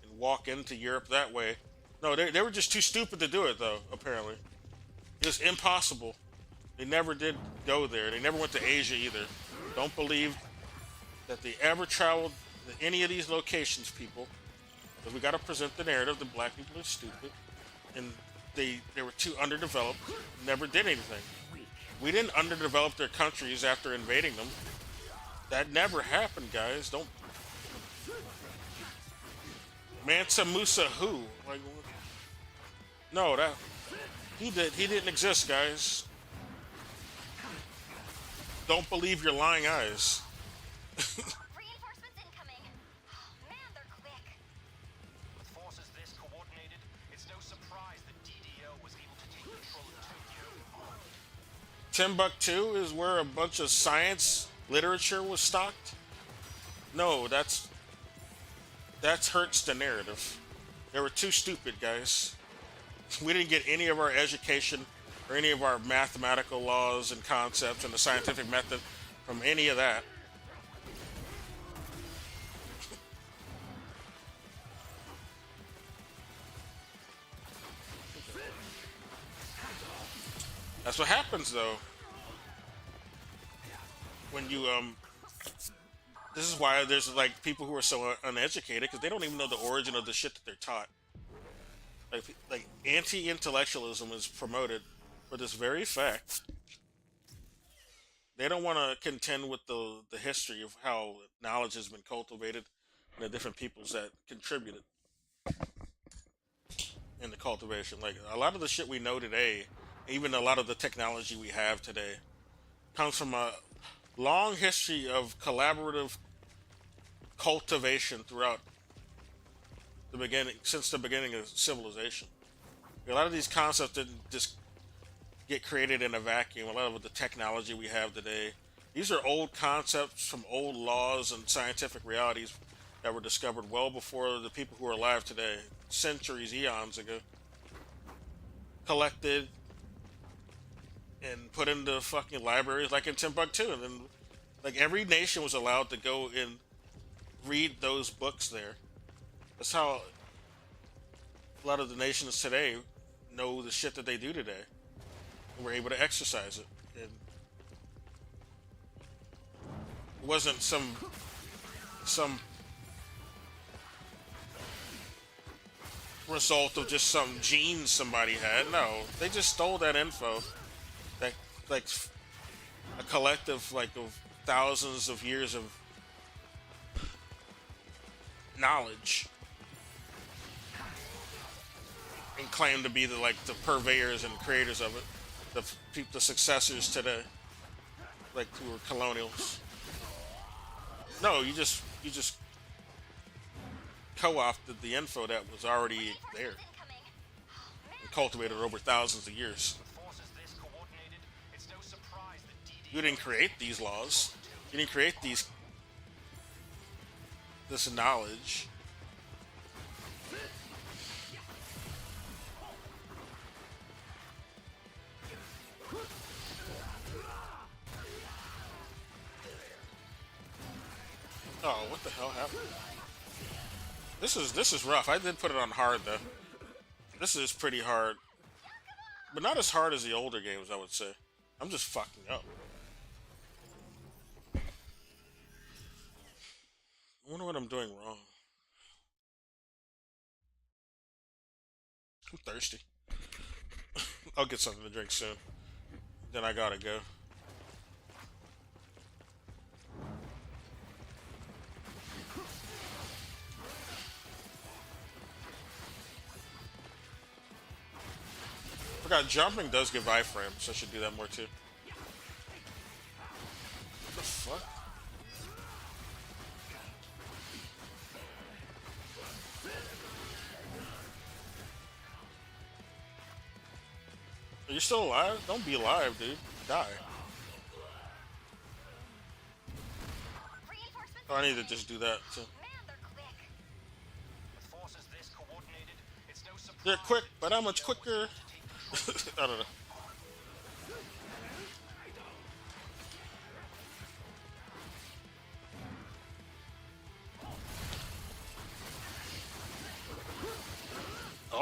and walk into Europe that way. No, they were just too stupid to do it, though, apparently. It was impossible. They never did go there. They never went to Asia either. Don't believe that they ever traveled to any of these locations, people. Because we got to present the narrative that black people are stupid. And they were too underdeveloped. Never did anything. We didn't underdevelop their countries after invading them. That never happened, guys. Don't... Mansa Musa who? Like, no, that... He didn't exist, guys. Don't believe your lying eyes. Reinforcements incoming. Man, they're quick. With forces this coordinated, it's no surprise that DDO was able to take control of Tokyo. Timbuktu is where a bunch of science literature was stocked? No, that hurts the narrative. They were too stupid, guys. We didn't get any of our education or any of our mathematical laws and concepts and the scientific method from any of that. That's what happens, though. When you, this is why there's, like, people who are so uneducated, because they don't even know the origin of the shit that they're taught. Like anti-intellectualism is promoted for this very fact. They don't want to contend with the history of how knowledge has been cultivated and the different peoples that contributed in the cultivation. Like, a lot of the shit we know today, even a lot of the technology we have today, comes from a long history of collaborative cultivation throughout the beginning, since the beginning of civilization. A lot of these concepts didn't just get created in a vacuum. A lot of the technology we have today, these are old concepts from old laws and scientific realities that were discovered well before the people who are alive today, centuries, eons ago, collected and put into fucking libraries like in Timbuktu. And then, like, every nation was allowed to go and read those books there. That's how a lot of the nations today know the shit that they do today. And we're able to exercise it. And it wasn't some result of just some genes somebody had. No, they just stole that info. That, like, a collective, like, of thousands of years of knowledge, and claim to be the purveyors and creators of it, the successors to the, like, who were colonials. No, you just co-opted the info that was already there and cultivated over thousands of years. You didn't create these laws. You didn't create this knowledge. Oh, what the hell happened? This is rough. I did put it on hard though. This is pretty hard, but not as hard as the older games, I would say. I'm just fucking up. I wonder what I'm doing wrong. I'm thirsty. I'll get something to drink soon. Then I gotta go. Forgot jumping does give iframes, so I should do that more too. What the fuck? Are you still alive? Don't be alive, dude. Die. Oh, I need to just do that too. They're quick, but how much quicker? I don't know.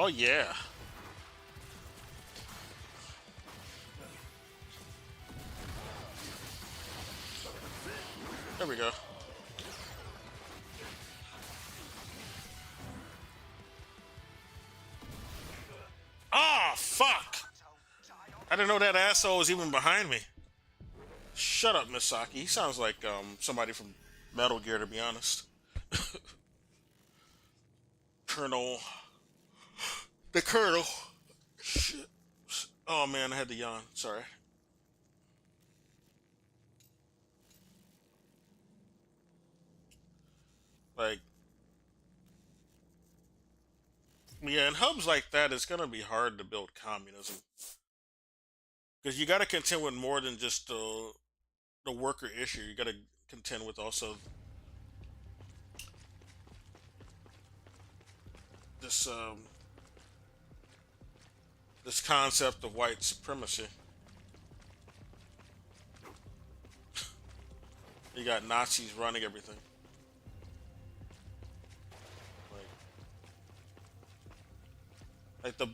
Oh yeah. There we go. Ah, fuck! I didn't know that asshole was even behind me. Shut up, Misaki. He sounds like somebody from Metal Gear, to be honest. Colonel. The Colonel. Shit. Oh man, I had to yawn. Sorry. Like, yeah, in hubs like that, it's gonna be hard to build communism because you got to contend with more than just the worker issue. You got to contend with also this this concept of white supremacy. You got Nazis running everything. Like the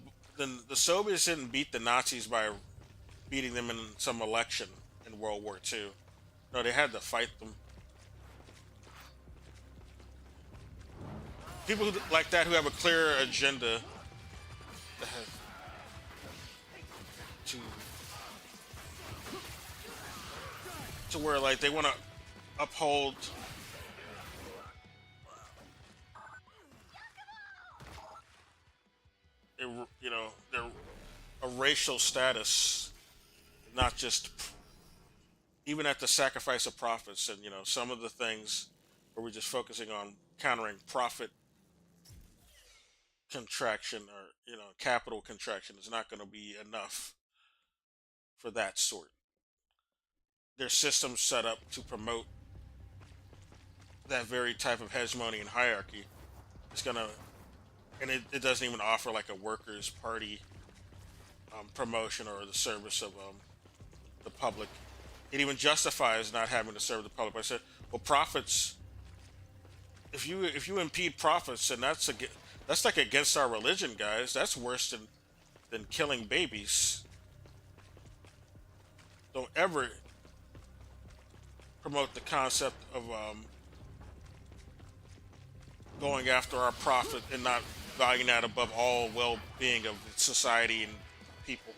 Soviets didn't beat the Nazis by beating them in some election in World War II. No, they had to fight them. People like that who have a clear agenda to where like they want to uphold a racial status, not just even at the sacrifice of profits. And some of the things where we're just focusing on countering profit contraction or capital contraction is not going to be enough for that sort. There's systems set up to promote that very type of hegemony and hierarchy. It's gonna, and it doesn't even offer like a workers' party promotion or the service of the public. It even justifies not having to serve the public. I said, well, profits. If you impede profits, and that's like against our religion, guys. That's worse than killing babies. Don't ever promote the concept of going after our profit and not valuing that above all well-being of society and people.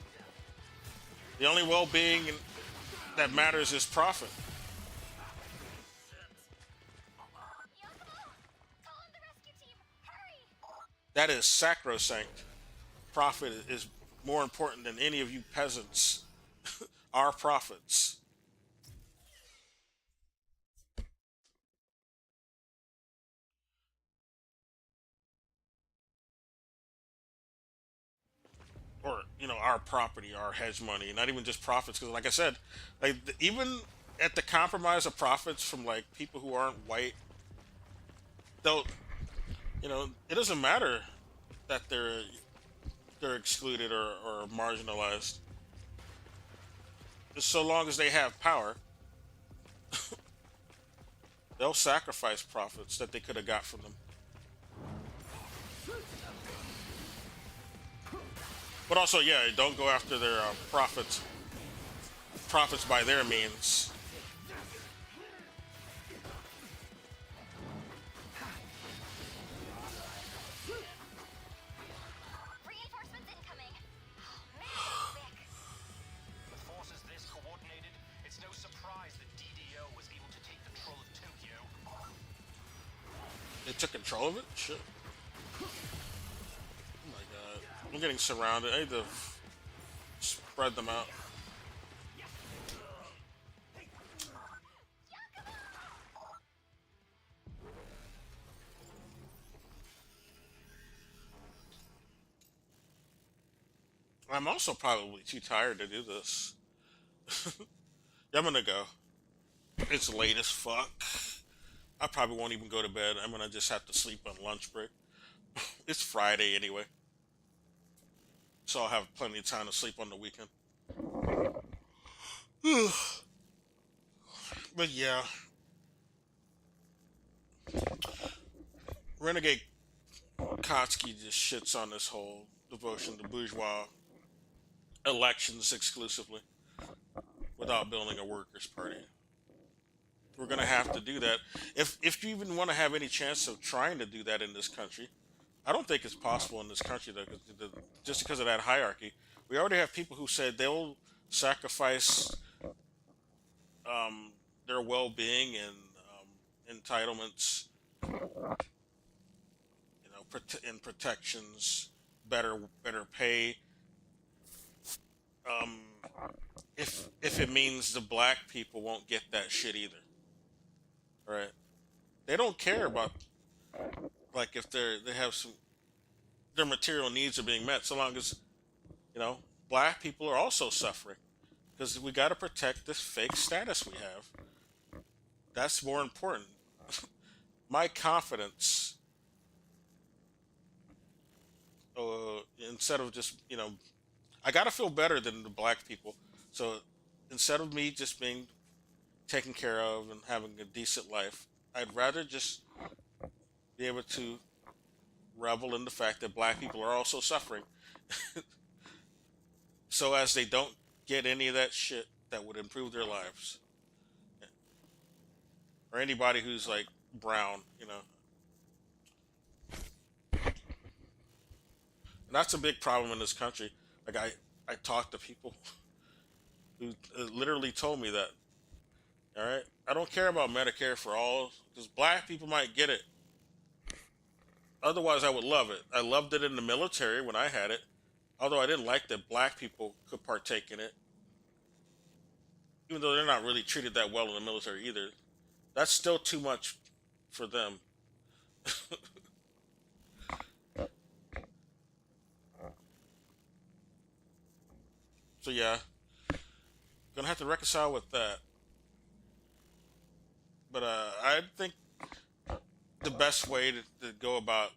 The only well-being that matters is profit. That is sacrosanct. Profit is more important than any of you peasants. Our profits. Or our property, our hegemony, not even just profits, because like I said, like even at the compromise of profits from like people who aren't white, they'll it doesn't matter that they're excluded or marginalized, just so long as they have power. They'll sacrifice profits that they could have got from them. But also, yeah, don't go after their profits by their means. Reinforcements incoming. With forces this coordinated, it's no surprise that DDO was able to take control of Tokyo. They took control of it? Shit. I'm getting surrounded. I need to spread them out. I'm also probably too tired to do this. Yeah, I'm gonna go. It's late as fuck. I probably won't even go to bed. I'm gonna just have to sleep on lunch break. It's Friday anyway. So I'll have plenty of time to sleep on the weekend. But yeah. Renegade Trotsky just shits on this whole devotion to bourgeois elections exclusively without building a workers' party. We're going to have to do that. If you even want to have any chance of trying to do that in this country, I don't think it's possible in this country, though, just because of that hierarchy. We already have people who said they'll sacrifice their well-being and entitlements, and protections, better pay. If it means the black people won't get that shit either, right? They don't care about, like, if they have their material needs are being met, so long as black people are also suffering, because we got to protect this fake status we have. That's more important. My confidence, instead of just I got to feel better than the black people. So instead of me just being taken care of and having a decent life, I'd rather just be able to revel in the fact that black people are also suffering. So as they don't get any of that shit that would improve their lives. Or anybody who's like brown, And that's a big problem in this country. Like I talked to people who literally told me that. All right, I don't care about Medicare for all, because black people might get it. Otherwise, I would love it. I loved it in the military when I had it, although I didn't like that black people could partake in it, even though they're not really treated that well in the military either. That's still too much for them. So yeah, gonna have to reconcile with that. But I think the best way to go about,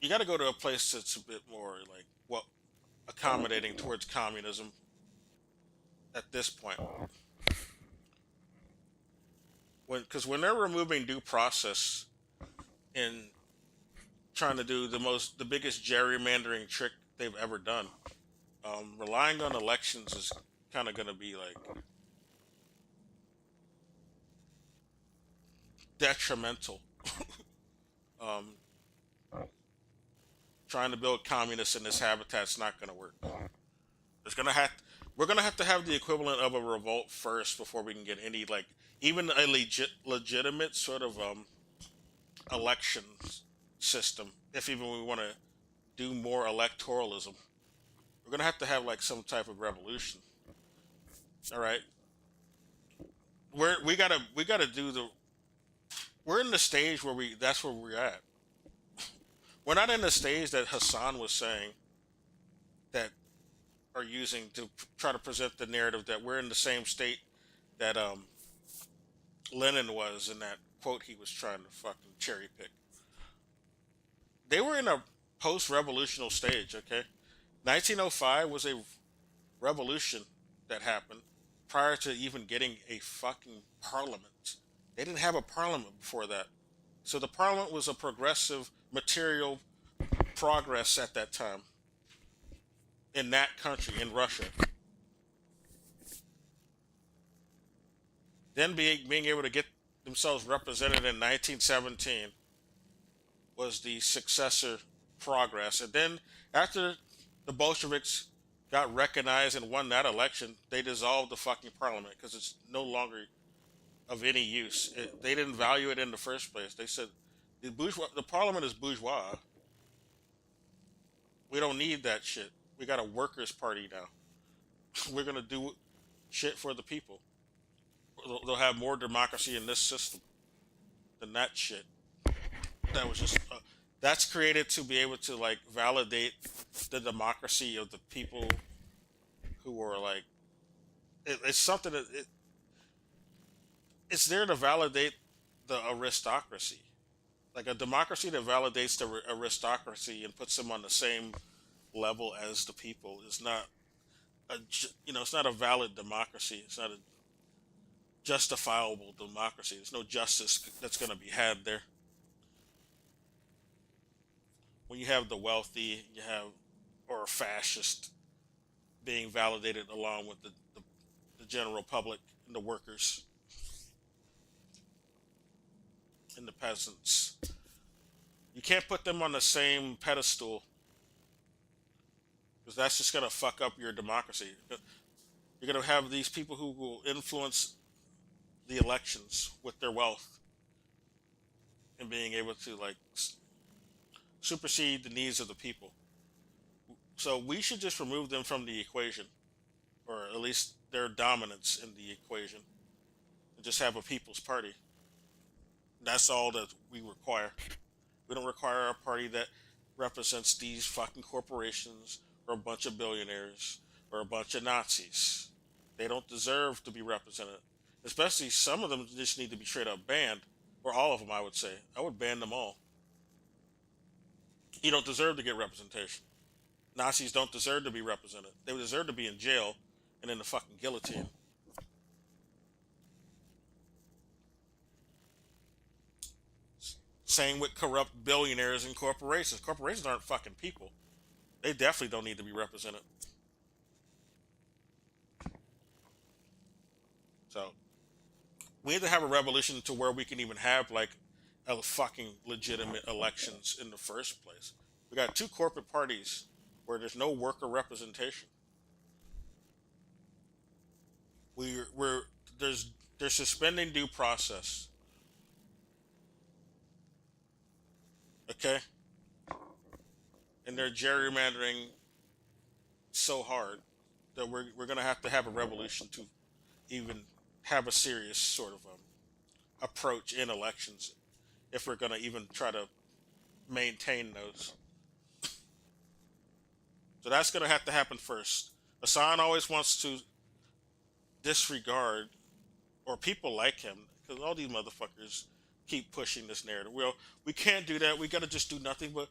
you got to go to a place that's a bit more like accommodating towards communism at this point. Because when they're removing due process and trying to do the biggest gerrymandering trick they've ever done, relying on elections is kind of going to be like detrimental. Trying to build communists in this habitat's not going to work. We're gonna have to have the equivalent of a revolt first before we can get any even a legitimate sort of election system. If even we want to do more electoralism, we're gonna have to have some type of revolution. All right, we gotta do we're in the stage where that's where we're at. We're not in the stage that Hassan was saying that are using to try to present the narrative that we're in the same state that Lenin was in that quote he was trying to fucking cherry pick. They were in a post-revolutionary stage, okay? 1905 was a revolution that happened prior to even getting a fucking parliament. They didn't have a parliament before that. So the parliament was a progressive material progress at that time in that country, in Russia. Then being able to get themselves represented in 1917 was the successor progress. And then after the Bolsheviks got recognized and won that election, they dissolved the fucking parliament because it's no longer of any use. They didn't value it in the first place. They said the parliament is bourgeois. We don't need that shit. We got a workers' party now. We're gonna do shit for the people. They'll have more democracy in this system than that shit. That was just that's created to be able to validate the democracy of the people who are it's something that it's there to validate the aristocracy. Like a democracy that validates the aristocracy and puts them on the same level as the people is not it's not a valid democracy. It's not justifiable democracy. There's no justice that's going to be had there. When you have the wealthy, you have, or a fascist being validated along with the general public and the workers and the peasants. You can't put them on the same pedestal because that's just going to fuck up your democracy. You're going to have these people who will influence the elections with their wealth and being able to like supersede the needs of the people. So we should just remove them from the equation, or at least their dominance in the equation, and just have a people's party. That's all that we require. We don't require a party that represents these fucking corporations or a bunch of billionaires or a bunch of Nazis. They don't deserve to be represented. Especially some of them just need to be straight up banned. Or all of them, I would say. I would ban them all. You don't deserve to get representation. Nazis don't deserve to be represented. They deserve to be in jail and in the fucking guillotine. Same with corrupt billionaires and corporations. Corporations aren't fucking people. They definitely don't need to be represented. So, we need to have a revolution to where we can even have like a fucking legitimate elections in the first place. We got two corporate parties where there's no worker representation. They're suspending due process. Okay? And they're gerrymandering so hard that we're going to have a revolution to even have a serious sort of approach in elections if we're going to even try to maintain those. So that's going to have to happen first. Hassan always wants to disregard, or people like him, because all these motherfuckers keep pushing this narrative. Well, we can't do that. We got to just do nothing but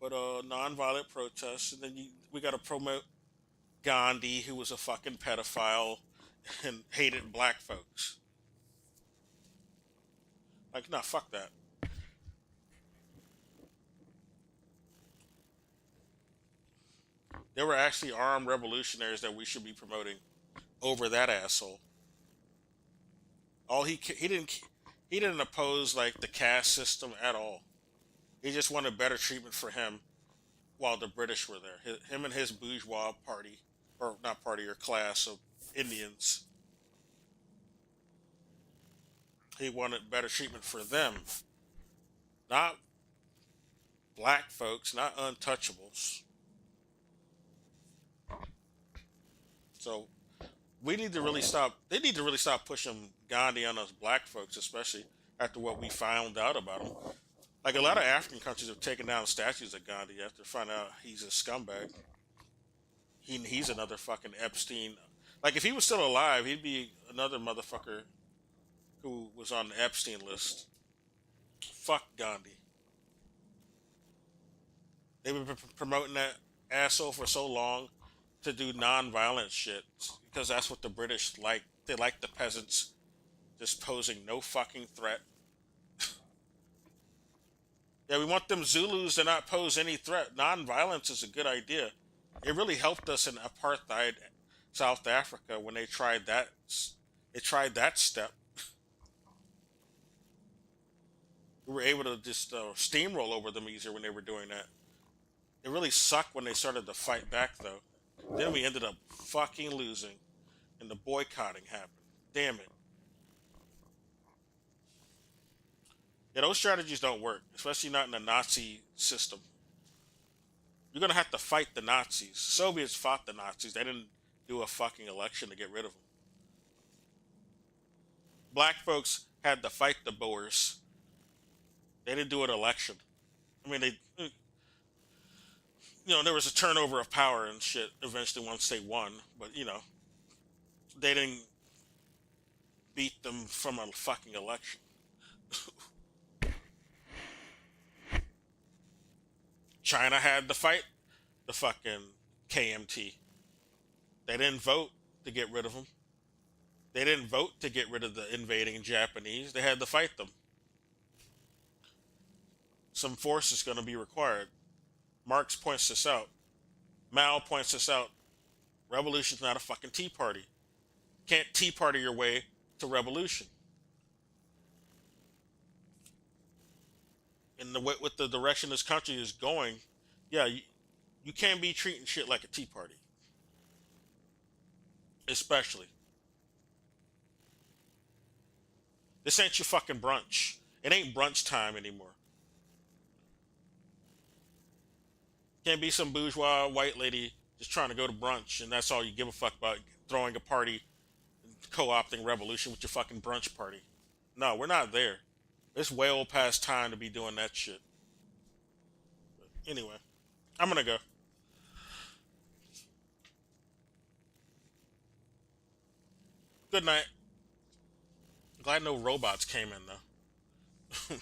nonviolent protests, and then we got to promote Gandhi, who was a fucking pedophile and hated black folks. Like, nah, fuck that. There were actually armed revolutionaries that we should be promoting over that asshole. He didn't oppose like the caste system at all. He just wanted better treatment for him while the British were there. Him and his bourgeois party, or not party, or class of Indians. He wanted better treatment for them. Not black folks, not untouchables. So we need to really stop. They need to really stop pushing Gandhi on us black folks, especially after what we found out about him. Like a lot of African countries have taken down statues of Gandhi after finding out he's a scumbag. He's another fucking Epstein. Like if he was still alive, he'd be another motherfucker who was on the Epstein list. Fuck Gandhi. They've been promoting that asshole for so long to do non-violent shit because that's what the British like. They like the peasants just posing no fucking threat. Yeah, we want them Zulus to not pose any threat. Non-violence is a good idea. It really helped us in apartheid South Africa when they tried that. They tried that step. We were able to just steamroll over them easier when they were doing that. It really sucked when they started to fight back, though. Then we ended up fucking losing, and the boycotting happened. Damn it. Yeah, those strategies don't work, especially not in the Nazi system. You're going to have to fight the Nazis. Soviets fought the Nazis. They didn't do a fucking election to get rid of them. Black folks had to fight the Boers. They didn't do an election. I mean, there was a turnover of power and shit eventually once they won, but, they didn't beat them from a fucking election. China had to fight the fucking KMT. They didn't vote to get rid of them. They didn't vote to get rid of the invading Japanese. They had to fight them. Some force is going to be required. Marx points this out. Mao points this out. Revolution's not a fucking tea party. Can't tea party your way to revolution. In the with the direction this country is going, yeah, you can't be treating shit like a tea party. Especially. This ain't your fucking brunch. It ain't brunch time anymore. Can't be some bourgeois white lady just trying to go to brunch and that's all you give a fuck about, throwing a party, co-opting revolution with your fucking brunch party. No, we're not there. It's way old past time to be doing that shit. But anyway, I'm gonna go. Good night. Glad no robots came in though.